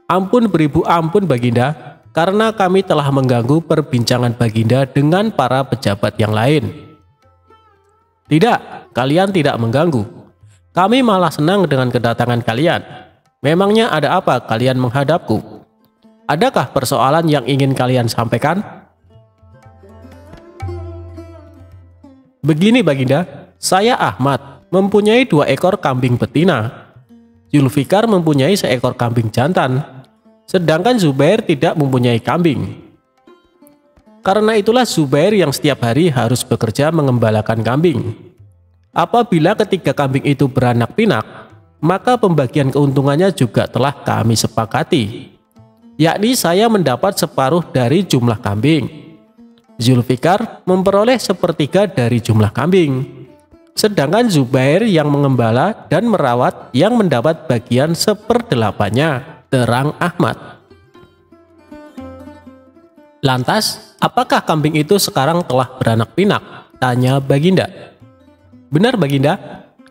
"Ampun beribu ampun Baginda, karena kami telah mengganggu perbincangan Baginda dengan para pejabat yang lain." "Tidak, kalian tidak mengganggu. Kami malah senang dengan kedatangan kalian. Memangnya ada apa kalian menghadapku? Adakah persoalan yang ingin kalian sampaikan?" "Begini Baginda, saya Ahmad mempunyai 2 ekor kambing betina. Zulfikar mempunyai seekor kambing jantan, sedangkan Zubair tidak mempunyai kambing. Karena itulah Zubair yang setiap hari harus bekerja mengembalakan kambing. Apabila ketiga kambing itu beranak pinak, maka pembagian keuntungannya juga telah kami sepakati, yakni saya mendapat separuh dari jumlah kambing, Zulfikar memperoleh sepertiga dari jumlah kambing, sedangkan Zubair yang mengembala dan merawat yang mendapat bagian 1/8-nya, terang Ahmad. "Lantas, apakah kambing itu sekarang telah beranak pinak?" tanya Baginda. "Benar Baginda,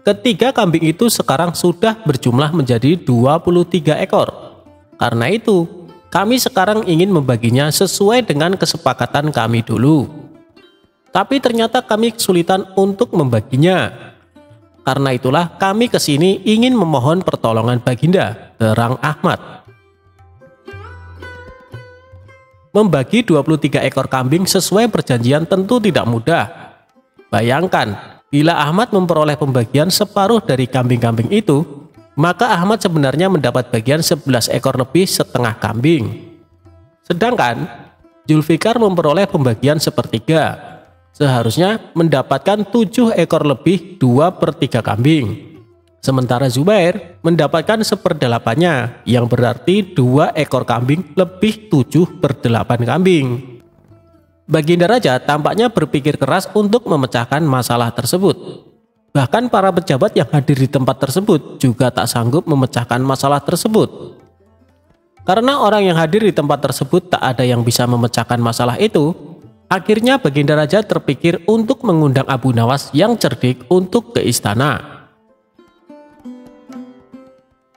ketiga kambing itu sekarang sudah berjumlah menjadi 23 ekor. Karena itu, kami sekarang ingin membaginya sesuai dengan kesepakatan kami dulu. Tapi ternyata kami kesulitan untuk membaginya. Karena itulah kami kesini ingin memohon pertolongan Baginda," terang Ahmad. Membagi 23 ekor kambing sesuai perjanjian tentu tidak mudah. Bayangkan, bila Ahmad memperoleh pembagian separuh dari kambing-kambing itu, maka Ahmad sebenarnya mendapat bagian 11 ekor lebih setengah kambing. Sedangkan Zulfikar memperoleh pembagian sepertiga, seharusnya mendapatkan 7 ekor lebih 2/3 kambing. Sementara Zubair mendapatkan 1/8-nya, yang berarti 2 ekor kambing lebih 7/8 kambing. Baginda Raja tampaknya berpikir keras untuk memecahkan masalah tersebut. Bahkan para pejabat yang hadir di tempat tersebut juga tak sanggup memecahkan masalah tersebut. Karena orang yang hadir di tempat tersebut tak ada yang bisa memecahkan masalah itu, akhirnya Baginda Raja terpikir untuk mengundang Abu Nawas yang cerdik untuk ke istana.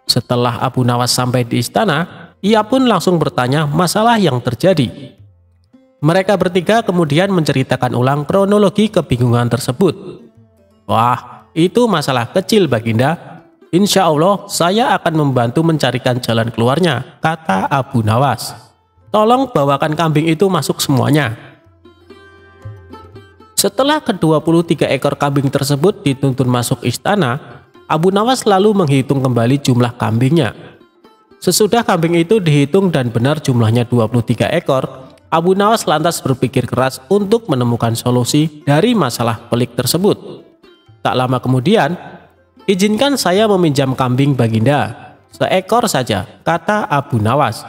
Setelah Abu Nawas sampai di istana, ia pun langsung bertanya masalah yang terjadi. Mereka bertiga kemudian menceritakan ulang kronologi kebingungan tersebut. "Wah, itu masalah kecil Baginda. Insya Allah saya akan membantu mencarikan jalan keluarnya," kata Abu Nawas. "Tolong bawakan kambing itu masuk semuanya." Setelah ke-23 ekor kambing tersebut dituntun masuk istana, Abu Nawas lalu menghitung kembali jumlah kambingnya. Sesudah kambing itu dihitung dan benar jumlahnya 23 ekor, Abu Nawas lantas berpikir keras untuk menemukan solusi dari masalah pelik tersebut. Tak lama kemudian, "Izinkan saya meminjam kambing Baginda, seekor saja," kata Abu Nawas.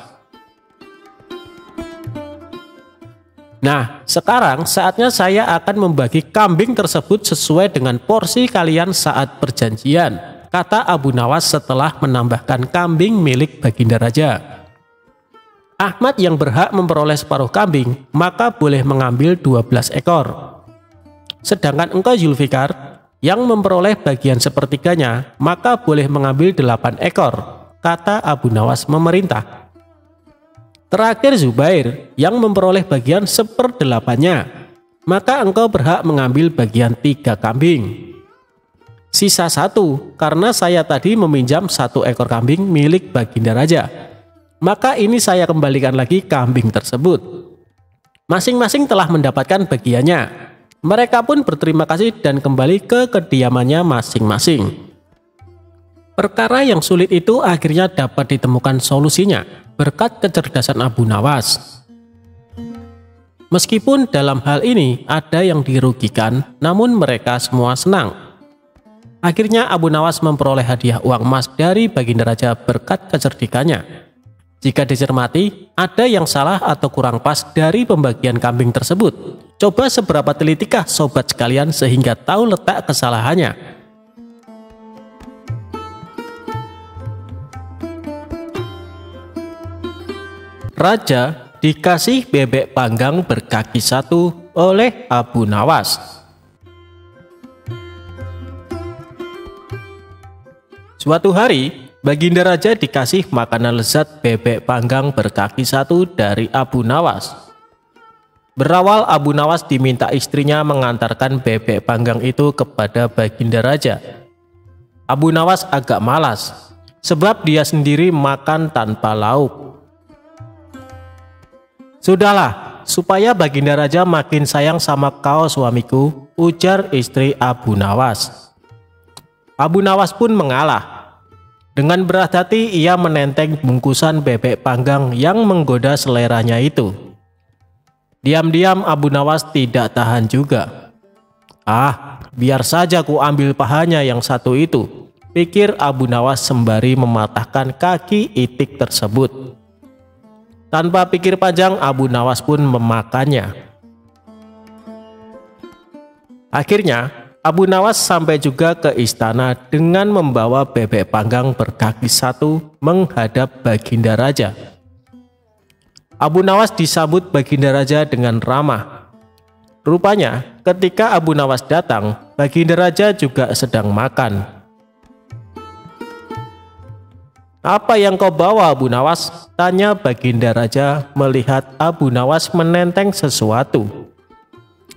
"Nah, sekarang saatnya saya akan membagi kambing tersebut sesuai dengan porsi kalian saat perjanjian," kata Abu Nawas setelah menambahkan kambing milik Baginda Raja. "Ahmad yang berhak memperoleh separuh kambing, maka boleh mengambil 12 ekor. Sedangkan engkau Zulfikar, yang memperoleh bagian sepertiganya, maka boleh mengambil 8 ekor, kata Abu Nawas memerintah. Terakhir Zubair, yang memperoleh bagian 1/8-nya, maka engkau berhak mengambil bagian 3 kambing. Sisa 1, karena saya tadi meminjam 1 ekor kambing milik Baginda Raja, maka ini saya kembalikan lagi kambing tersebut. Masing-masing telah mendapatkan bagiannya. Mereka pun berterima kasih dan kembali ke kediamannya masing-masing. Perkara yang sulit itu akhirnya dapat ditemukan solusinya berkat kecerdasan Abu Nawas. Meskipun dalam hal ini ada yang dirugikan, namun mereka semua senang. Akhirnya Abu Nawas memperoleh hadiah uang emas dari Baginda Raja berkat kecerdikannya. Jika dicermati, ada yang salah atau kurang pas dari pembagian kambing tersebut. Coba seberapa telitikah sobat sekalian sehingga tahu letak kesalahannya. Raja dikasih bebek panggang berkaki 1 oleh Abu Nawas. Suatu hari, Baginda Raja dikasih makanan lezat bebek panggang berkaki 1 dari Abu Nawas. Berawal Abu Nawas diminta istrinya mengantarkan bebek panggang itu kepada Baginda Raja. Abu Nawas agak malas, sebab dia sendiri makan tanpa lauk. "Sudahlah, supaya Baginda Raja makin sayang sama kau suamiku," ujar istri Abu Nawas. Abu Nawas pun mengalah. Dengan berat hati ia menenteng bungkusan bebek panggang yang menggoda seleranya itu. Diam-diam Abu Nawas tidak tahan juga. Biar saja ku ambil pahanya yang satu itu, pikir Abu Nawas sembari mematahkan kaki itik tersebut. Tanpa pikir panjang, Abu Nawas pun memakannya. Akhirnya Abu Nawas sampai juga ke istana dengan membawa bebek panggang berkaki 1 menghadap Baginda Raja. Abu Nawas disambut Baginda Raja dengan ramah. Rupanya ketika Abu Nawas datang, Baginda Raja juga sedang makan. "Apa yang kau bawa, Abu Nawas?" tanya Baginda Raja melihat Abu Nawas menenteng sesuatu.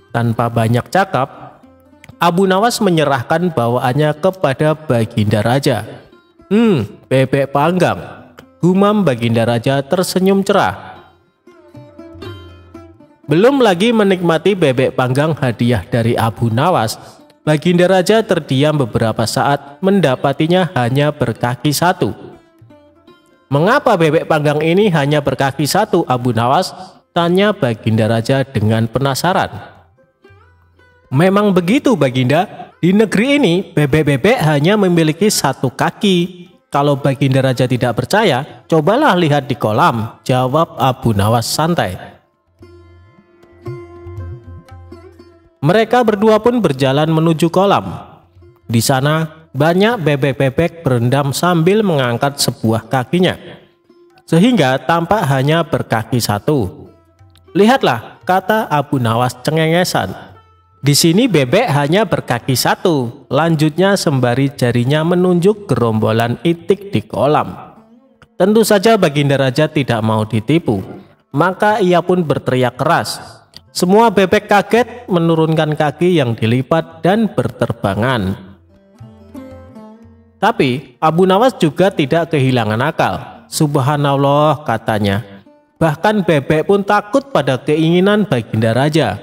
Tanpa banyak cakap, Abu Nawas menyerahkan bawaannya kepada Baginda Raja. Bebek panggang," gumam Baginda Raja tersenyum cerah. Belum lagi menikmati bebek panggang hadiah dari Abu Nawas, Baginda Raja terdiam beberapa saat mendapatinya hanya berkaki 1. "Mengapa bebek panggang ini hanya berkaki 1, Abu Nawas?" tanya Baginda Raja dengan penasaran. "Memang begitu, Baginda. Di negeri ini bebek-bebek hanya memiliki 1 kaki. Kalau Baginda Raja tidak percaya, cobalah lihat di kolam," jawab Abu Nawas santai. Mereka berdua pun berjalan menuju kolam. Di sana banyak bebek-bebek berendam sambil mengangkat sebuah kakinya, sehingga tampak hanya berkaki 1. "Lihatlah," kata Abu Nawas cengengesan. "Di sini bebek hanya berkaki 1, lanjutnya sembari jarinya menunjuk gerombolan itik di kolam. Tentu saja Baginda Raja tidak mau ditipu, maka ia pun berteriak keras. Semua bebek kaget menurunkan kaki yang dilipat dan berterbangan. Tapi Abu Nawas juga tidak kehilangan akal. "Subhanallah," katanya. "Bahkan bebek pun takut pada keinginan Baginda Raja.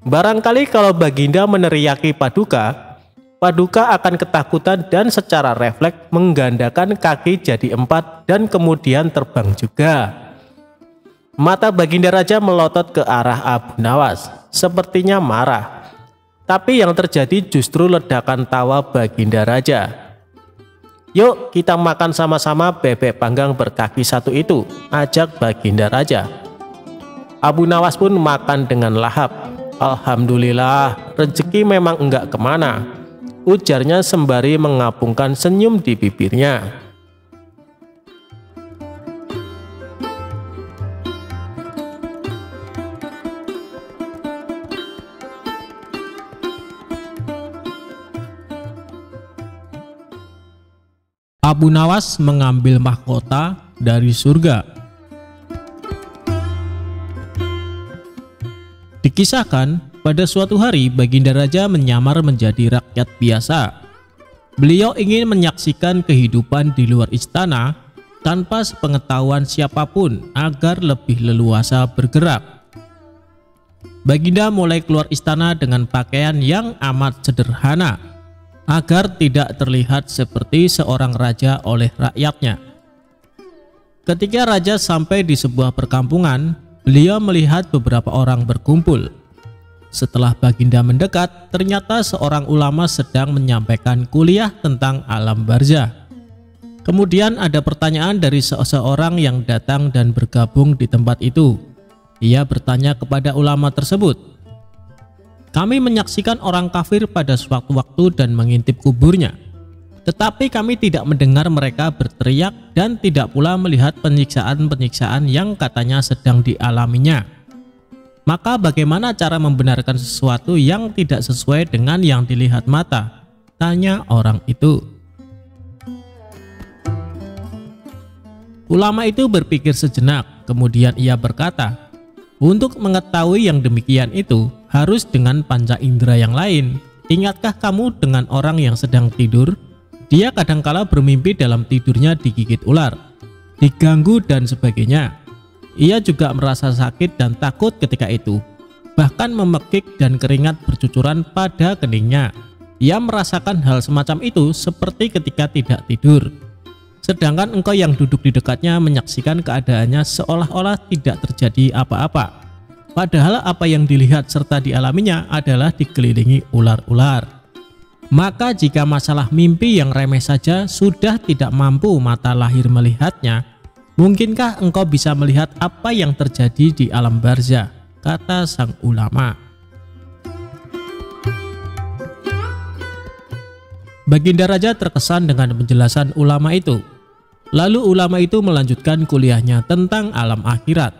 Barangkali kalau Baginda meneriaki Paduka, Paduka akan ketakutan dan secara refleks menggandakan kaki jadi 4 dan kemudian terbang juga." Mata Baginda Raja melotot ke arah Abu Nawas, sepertinya marah. Tapi yang terjadi justru ledakan tawa Baginda Raja. "Yuk kita makan sama-sama bebek panggang berkaki 1 itu," ajak Baginda Raja. Abu Nawas pun makan dengan lahap. "Alhamdulillah, rezeki memang enggak kemana," ujarnya sembari mengapungkan senyum di bibirnya. Abu Nawas mengambil mahkota dari surga. Dikisahkan, pada suatu hari Baginda Raja menyamar menjadi rakyat biasa. Beliau ingin menyaksikan kehidupan di luar istana tanpa sepengetahuan siapapun agar lebih leluasa bergerak. Baginda mulai keluar istana dengan pakaian yang amat sederhana agar tidak terlihat seperti seorang raja oleh rakyatnya. Ketika raja sampai di sebuah perkampungan, beliau melihat beberapa orang berkumpul. Setelah Baginda mendekat, ternyata seorang ulama sedang menyampaikan kuliah tentang alam barzah. Kemudian ada pertanyaan dari seseorang yang datang dan bergabung di tempat itu. Ia bertanya kepada ulama tersebut, "Kami menyaksikan orang kafir pada suatu waktu dan mengintip kuburnya. Tetapi kami tidak mendengar mereka berteriak dan tidak pula melihat penyiksaan-penyiksaan yang katanya sedang dialaminya. Maka bagaimana cara membenarkan sesuatu yang tidak sesuai dengan yang dilihat mata? Tanya orang itu. Ulama itu berpikir sejenak, kemudian ia berkata, untuk mengetahui yang demikian itu harus dengan panca indera yang lain. Ingatkah kamu dengan orang yang sedang tidur? Dia kadangkala bermimpi dalam tidurnya digigit ular, diganggu dan sebagainya. Ia juga merasa sakit dan takut ketika itu, bahkan memekik dan keringat bercucuran pada keningnya. Ia merasakan hal semacam itu seperti ketika tidak tidur. Sedangkan engkau yang duduk di dekatnya menyaksikan keadaannya seolah-olah tidak terjadi apa-apa. Padahal apa yang dilihat serta dialaminya adalah dikelilingi ular-ular. Maka jika masalah mimpi yang remeh saja sudah tidak mampu mata lahir melihatnya, mungkinkah engkau bisa melihat apa yang terjadi di alam barzah? Kata sang ulama. Baginda Raja terkesan dengan penjelasan ulama itu. Lalu ulama itu melanjutkan kuliahnya tentang alam akhirat.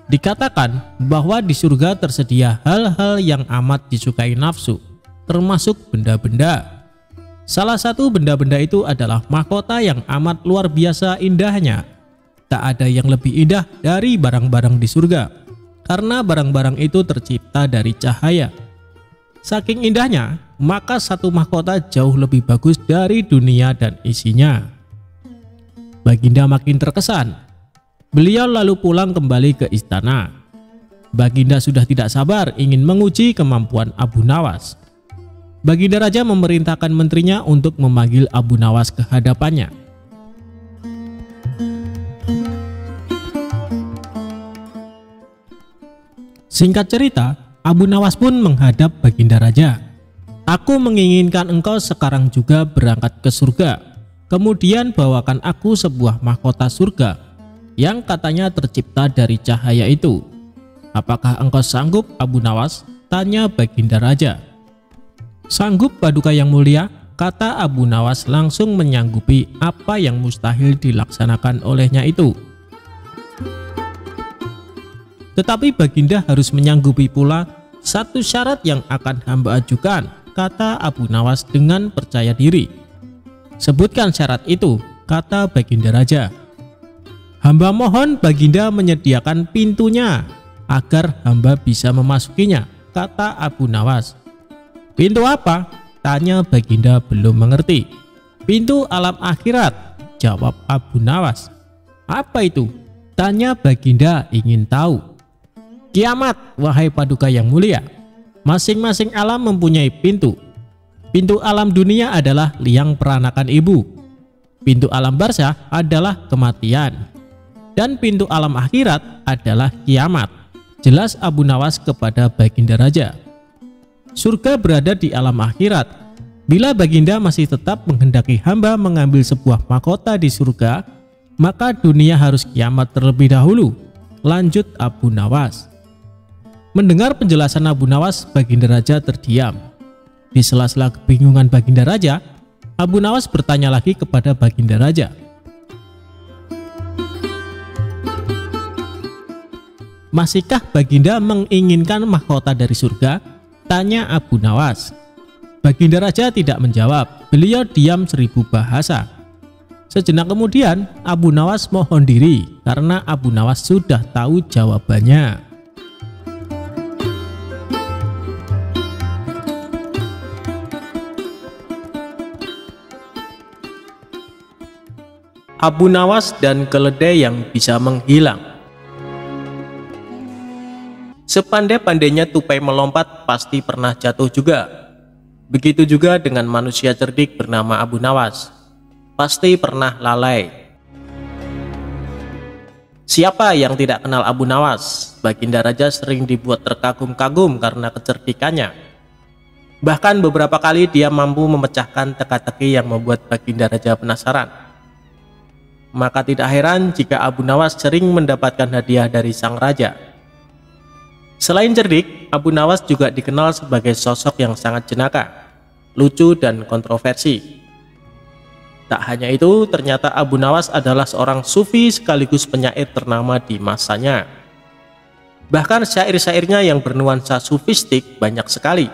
Dikatakan bahwa di surga tersedia hal-hal yang amat disukai nafsu, termasuk benda-benda. Salah satu benda-benda itu adalah mahkota yang amat luar biasa indahnya. Tak ada yang lebih indah dari barang-barang di surga, karena barang-barang itu tercipta dari cahaya. Saking indahnya, maka satu mahkota jauh lebih bagus dari dunia dan isinya. Baginda makin terkesan. Beliau lalu pulang kembali ke istana. Baginda sudah tidak sabar ingin menguji kemampuan Abu Nawas. Baginda Raja memerintahkan menterinya untuk memanggil Abu Nawas ke hadapannya. Singkat cerita, Abu Nawas pun menghadap Baginda Raja. Aku menginginkan engkau sekarang juga berangkat ke surga. Kemudian bawakan aku sebuah mahkota surga yang katanya tercipta dari cahaya itu. Apakah engkau sanggup, Abu Nawas? Tanya Baginda Raja. Sanggup Paduka yang mulia, kata Abu Nawas langsung menyanggupi apa yang mustahil dilaksanakan olehnya itu. Tetapi Baginda harus menyanggupi pula satu syarat yang akan hamba ajukan, kata Abu Nawas dengan percaya diri. Sebutkan syarat itu, kata Baginda Raja. Hamba mohon Baginda menyediakan pintunya agar hamba bisa memasukinya, kata Abu Nawas. Pintu apa? Tanya Baginda belum mengerti. Pintu alam akhirat, jawab Abu Nawas. Apa itu? Tanya Baginda ingin tahu. Kiamat, wahai Paduka yang mulia. Masing-masing alam mempunyai pintu. Pintu alam dunia adalah liang peranakan ibu. Pintu alam barzah adalah kematian. Dan pintu alam akhirat adalah kiamat. Jelas Abu Nawas kepada Baginda Raja. Surga berada di alam akhirat. Bila Baginda masih tetap menghendaki hamba mengambil sebuah mahkota di surga, maka dunia harus kiamat terlebih dahulu. Lanjut Abu Nawas. Mendengar penjelasan Abu Nawas, Baginda Raja terdiam. Di sela-sela kebingungan Baginda Raja, Abu Nawas bertanya lagi kepada Baginda Raja. Masihkah Baginda menginginkan mahkota dari surga? Tanya Abu Nawas. Baginda Raja tidak menjawab. Beliau diam 1000 bahasa. Sejenak kemudian Abu Nawas mohon diri karena Abu Nawas sudah tahu jawabannya. Abu Nawas dan keledai yang bisa menghilang. Sepandai-pandainya tupai melompat pasti pernah jatuh juga. Begitu juga dengan manusia cerdik bernama Abu Nawas. Pasti pernah lalai. Siapa yang tidak kenal Abu Nawas? Baginda Raja sering dibuat terkagum-kagum karena kecerdikannya. Bahkan beberapa kali dia mampu memecahkan teka-teki yang membuat Baginda Raja penasaran. Maka tidak heran jika Abu Nawas sering mendapatkan hadiah dari sang raja. Selain cerdik, Abu Nawas juga dikenal sebagai sosok yang sangat jenaka, lucu dan kontroversi. Tak hanya itu, ternyata Abu Nawas adalah seorang sufi sekaligus penyair ternama di masanya. Bahkan syair-syairnya yang bernuansa sufistik banyak sekali.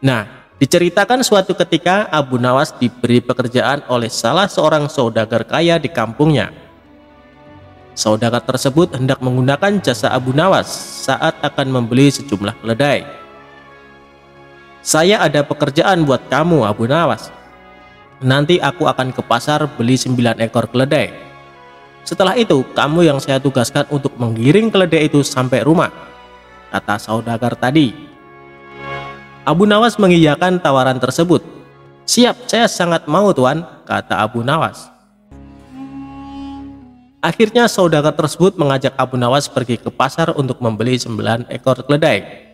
Nah, diceritakan suatu ketika Abu Nawas diberi pekerjaan oleh salah seorang saudagar kaya di kampungnya. Saudagar tersebut hendak menggunakan jasa Abu Nawas saat akan membeli sejumlah keledai. "Saya ada pekerjaan buat kamu, Abu Nawas. Nanti aku akan ke pasar beli 9 ekor keledai. Setelah itu, kamu yang saya tugaskan untuk menggiring keledai itu sampai rumah," kata saudagar tadi. Abu Nawas mengiyakan tawaran tersebut. "Siap, saya sangat mau, Tuan," kata Abu Nawas. Akhirnya saudagar tersebut mengajak Abu Nawas pergi ke pasar untuk membeli 9 ekor keledai.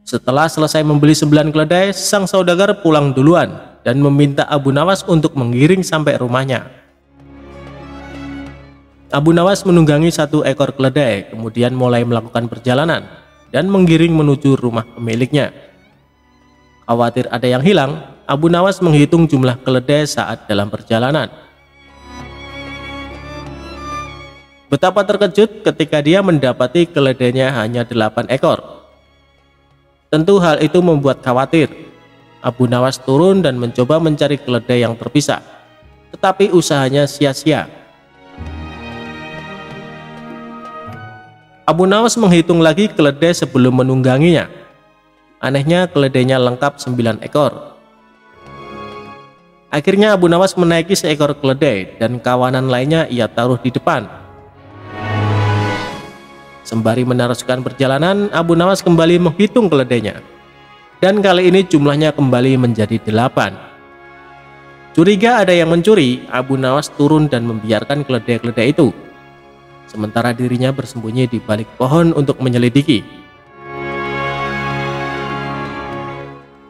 Setelah selesai membeli 9 keledai, sang saudagar pulang duluan dan meminta Abu Nawas untuk menggiring sampai rumahnya. Abu Nawas menunggangi 1 ekor keledai, kemudian mulai melakukan perjalanan dan menggiring menuju rumah pemiliknya. Khawatir ada yang hilang, Abu Nawas menghitung jumlah keledai saat dalam perjalanan. Betapa terkejut ketika dia mendapati keledainya hanya 8 ekor. Tentu hal itu membuat khawatir. Abu Nawas turun dan mencoba mencari keledai yang terpisah, tetapi usahanya sia-sia. Abu Nawas menghitung lagi keledai sebelum menungganginya. Anehnya keledainya lengkap 9 ekor. Akhirnya Abu Nawas menaiki seekor keledai dan kawanan lainnya ia taruh di depan. Sembari meneruskan perjalanan, Abu Nawas kembali menghitung keledainya. Dan kali ini jumlahnya kembali menjadi 8. Curiga ada yang mencuri, Abu Nawas turun dan membiarkan keledai-keledai itu. Sementara dirinya bersembunyi di balik pohon untuk menyelidiki.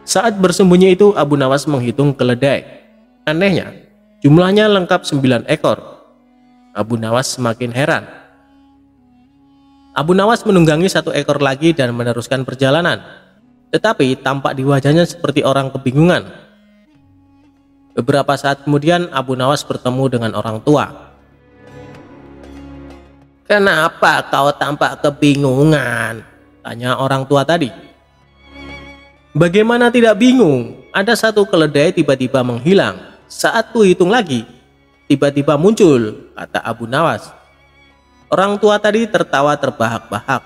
Saat bersembunyi itu, Abu Nawas menghitung keledai. Anehnya, jumlahnya lengkap 9 ekor. Abu Nawas semakin heran. Abu Nawas menunggangi 1 ekor lagi dan meneruskan perjalanan. Tetapi tampak di wajahnya seperti orang kebingungan. Beberapa saat kemudian Abu Nawas bertemu dengan orang tua. "Kenapa kau tampak kebingungan?" tanya orang tua tadi. "Bagaimana tidak bingung? Ada 1 keledai tiba-tiba menghilang. Saat ku hitung lagi, tiba-tiba muncul," kata Abu Nawas. Orang tua tadi tertawa terbahak-bahak,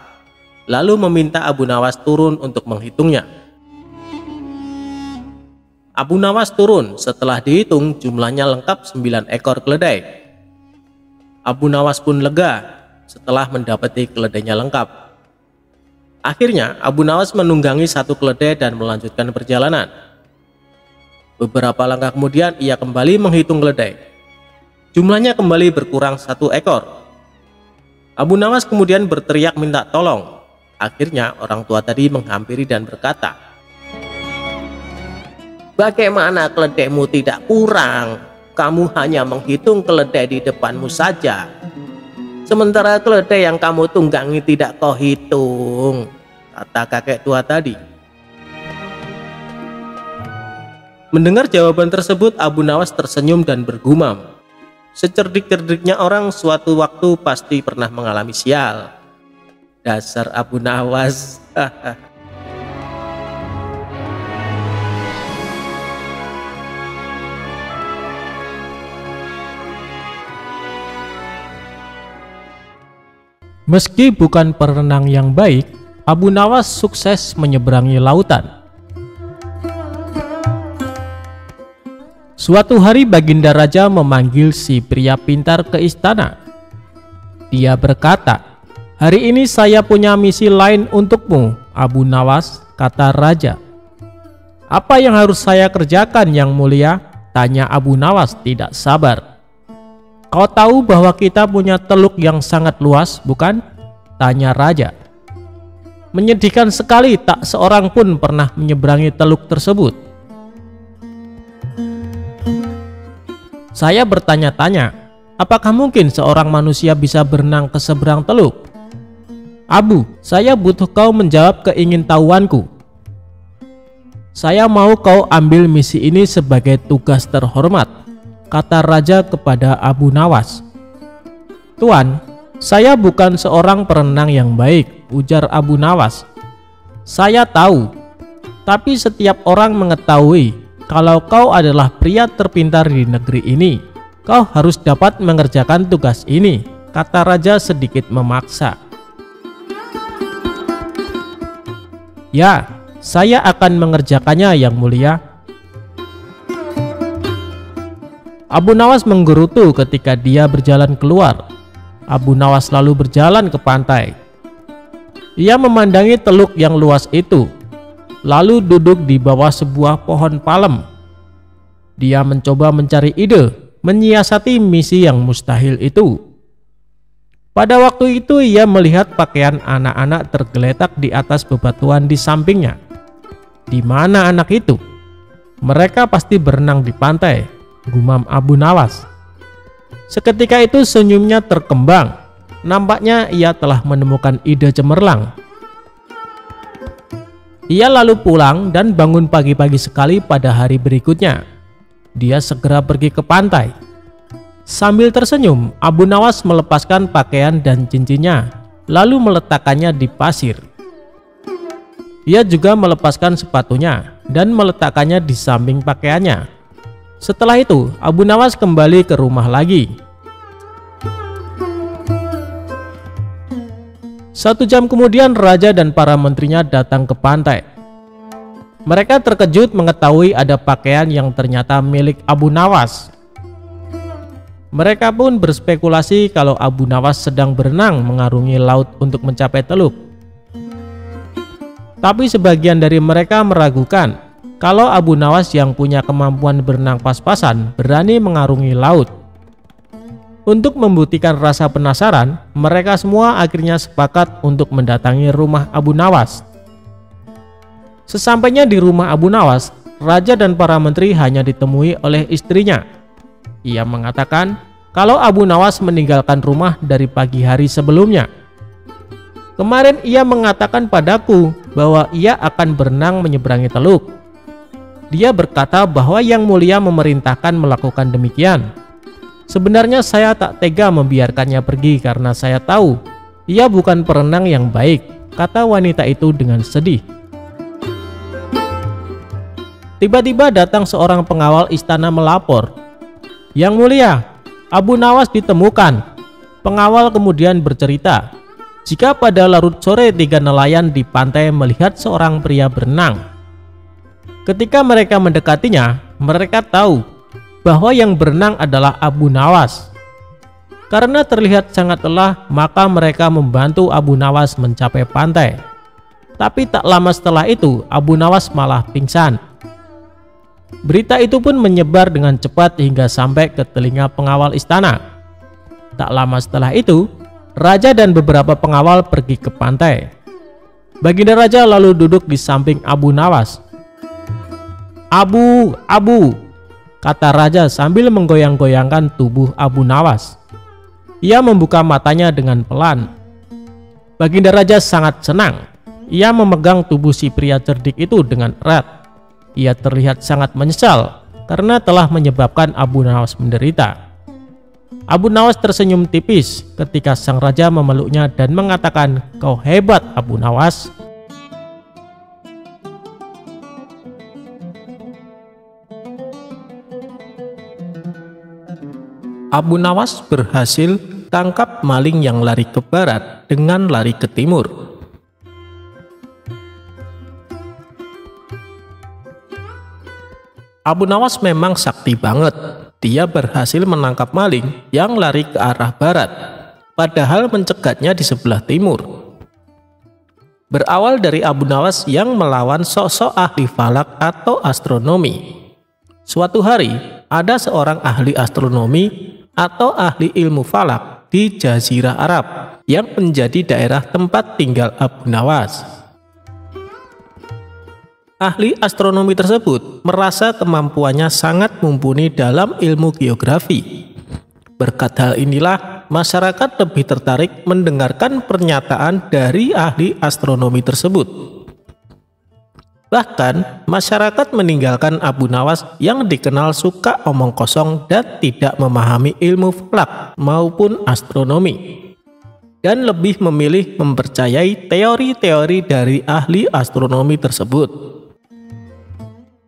lalu meminta Abu Nawas turun untuk menghitungnya. Abu Nawas turun, setelah dihitung jumlahnya lengkap 9 ekor keledai. Abu Nawas pun lega setelah mendapati keledainya lengkap. Akhirnya Abu Nawas menunggangi 1 keledai dan melanjutkan perjalanan. Beberapa langkah kemudian ia kembali menghitung keledai. Jumlahnya kembali berkurang 1 ekor. Abu Nawas kemudian berteriak minta tolong. Akhirnya orang tua tadi menghampiri dan berkata, "Bagaimana keledaimu tidak kurang? Kamu hanya menghitung keledai di depanmu saja. Sementara keledai yang kamu tunggangi tidak kau hitung," kata kakek tua tadi. Mendengar jawaban tersebut, Abu Nawas tersenyum dan bergumam, "Secerdik-cerdiknya orang suatu waktu pasti pernah mengalami sial. Dasar Abu Nawas." Meski bukan perenang yang baik, Abu Nawas sukses menyeberangi lautan. Suatu hari Baginda Raja memanggil si pria pintar ke istana. Dia berkata, "Hari ini saya punya misi lain untukmu, Abu Nawas," kata Raja. "Apa yang harus saya kerjakan, Yang Mulia?" tanya Abu Nawas tidak sabar. "Kau tahu bahwa kita punya teluk yang sangat luas, bukan?" tanya Raja. "Menyedihkan sekali, tak seorang pun pernah menyeberangi teluk tersebut. Saya bertanya-tanya, apakah mungkin seorang manusia bisa berenang ke seberang teluk? Abu, saya butuh kau menjawab keingintahuanku." "Saya mau kau ambil misi ini sebagai tugas terhormat," kata raja kepada Abu Nawas. "Tuan, saya bukan seorang perenang yang baik," ujar Abu Nawas. "Saya tahu, tapi setiap orang mengetahui kalau kau adalah pria terpintar di negeri ini. Kau harus dapat mengerjakan tugas ini," kata raja sedikit memaksa. "Ya, saya akan mengerjakannya, Yang Mulia." Abu Nawas menggerutu ketika dia berjalan keluar. Abu Nawas lalu berjalan ke pantai. Ia memandangi teluk yang luas itu, lalu duduk di bawah sebuah pohon palem. Dia mencoba mencari ide, menyiasati misi yang mustahil itu. Pada waktu itu ia melihat pakaian anak-anak tergeletak di atas bebatuan di sampingnya. "Di mana anak itu? Mereka pasti berenang di pantai," gumam Abu Nawas. Seketika itu senyumnya terkembang. Nampaknya ia telah menemukan ide cemerlang. Ia lalu pulang dan bangun pagi-pagi sekali pada hari berikutnya. Dia segera pergi ke pantai. Sambil tersenyum, Abu Nawas melepaskan pakaian dan cincinnya, lalu meletakkannya di pasir. Ia juga melepaskan sepatunya dan meletakkannya di samping pakaiannya. Setelah itu, Abu Nawas kembali ke rumah lagi. 1 jam kemudian raja dan para menterinya datang ke pantai. Mereka terkejut mengetahui ada pakaian yang ternyata milik Abu Nawas. Mereka pun berspekulasi kalau Abu Nawas sedang berenang mengarungi laut untuk mencapai teluk. Tapi sebagian dari mereka meragukan kalau Abu Nawas yang punya kemampuan berenang pas-pasan berani mengarungi laut. Untuk membuktikan rasa penasaran, mereka semua akhirnya sepakat untuk mendatangi rumah Abu Nawas. Sesampainya di rumah Abu Nawas, raja dan para menteri hanya ditemui oleh istrinya. Ia mengatakan kalau Abu Nawas meninggalkan rumah dari pagi hari sebelumnya. "Kemarin ia mengatakan padaku bahwa ia akan berenang menyeberangi teluk. Dia berkata bahwa Yang Mulia memerintahkan melakukan demikian. Sebenarnya saya tak tega membiarkannya pergi karena saya tahu ia bukan perenang yang baik," kata wanita itu dengan sedih. Tiba-tiba datang seorang pengawal istana melapor, "Yang Mulia, Abu Nawas ditemukan." Pengawal kemudian bercerita jika pada larut sore 3 nelayan di pantai melihat seorang pria berenang. Ketika mereka mendekatinya, mereka tahu bahwa yang berenang adalah Abu Nawas. Karena terlihat sangat lelah, maka mereka membantu Abu Nawas mencapai pantai. Tapi tak lama setelah itu, Abu Nawas malah pingsan. Berita itu pun menyebar dengan cepat hingga sampai ke telinga pengawal istana. Tak lama setelah itu, raja dan beberapa pengawal pergi ke pantai. Baginda raja lalu duduk di samping Abu Nawas. "Abu, Abu," kata raja sambil menggoyang-goyangkan tubuh Abu Nawas. Ia membuka matanya dengan pelan. Baginda raja sangat senang. Ia memegang tubuh si pria cerdik itu dengan erat. Ia terlihat sangat menyesal karena telah menyebabkan Abu Nawas menderita. Abu Nawas tersenyum tipis ketika sang raja memeluknya dan mengatakan, "Kau hebat, Abu Nawas." Abu Nawas berhasil tangkap maling yang lari ke barat dengan lari ke timur. Abu Nawas memang sakti banget. Dia berhasil menangkap maling yang lari ke arah barat, padahal mencegatnya di sebelah timur. Berawal dari Abu Nawas yang melawan sosok ahli falak atau astronomi. Suatu hari, ada seorang ahli astronomi atau ahli ilmu falak di Jazirah Arab yang menjadi daerah tempat tinggal Abu Nawas. Ahli astronomi tersebut merasa kemampuannya sangat mumpuni dalam ilmu geografi. Berkat hal inilah, masyarakat lebih tertarik mendengarkan pernyataan dari ahli astronomi tersebut. Bahkan, masyarakat meninggalkan Abu Nawas yang dikenal suka omong kosong dan tidak memahami ilmu falak maupun astronomi, dan lebih memilih mempercayai teori-teori dari ahli astronomi tersebut.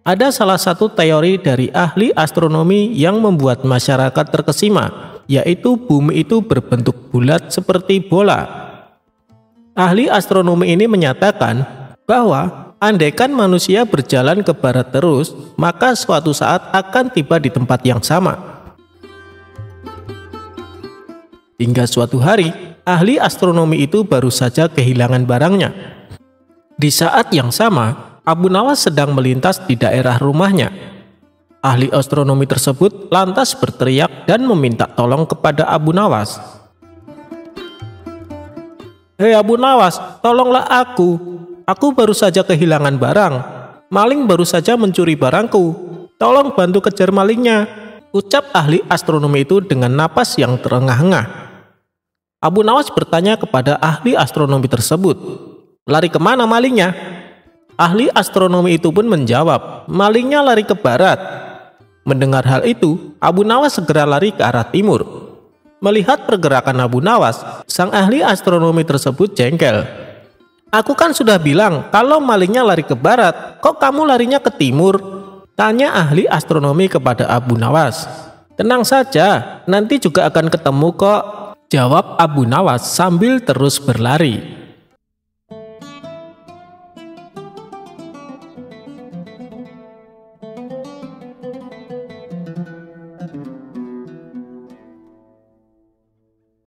Ada salah satu teori dari ahli astronomi yang membuat masyarakat terkesima, yaitu bumi itu berbentuk bulat seperti bola. Ahli astronomi ini menyatakan bahwa andaikan manusia berjalan ke barat terus, maka suatu saat akan tiba di tempat yang sama. Hingga suatu hari, ahli astronomi itu baru saja kehilangan barangnya. Di saat yang sama, Abu Nawas sedang melintas di daerah rumahnya. Ahli astronomi tersebut lantas berteriak dan meminta tolong kepada Abu Nawas. "Hei Abu Nawas, tolonglah aku. Aku baru saja kehilangan barang. Maling baru saja mencuri barangku. Tolong bantu kejar malingnya," ucap ahli astronomi itu dengan napas yang terengah-engah. Abu Nawas bertanya kepada ahli astronomi tersebut, "Lari kemana malingnya?" Ahli astronomi itu pun menjawab, "Malingnya lari ke barat." Mendengar hal itu, Abu Nawas segera lari ke arah timur. Melihat pergerakan Abu Nawas, sang ahli astronomi tersebut jengkel. "Aku kan sudah bilang kalau malingnya lari ke barat, kok kamu larinya ke timur?" tanya ahli astronomi kepada Abu Nawas. "Tenang saja, nanti juga akan ketemu kok," jawab Abu Nawas sambil terus berlari.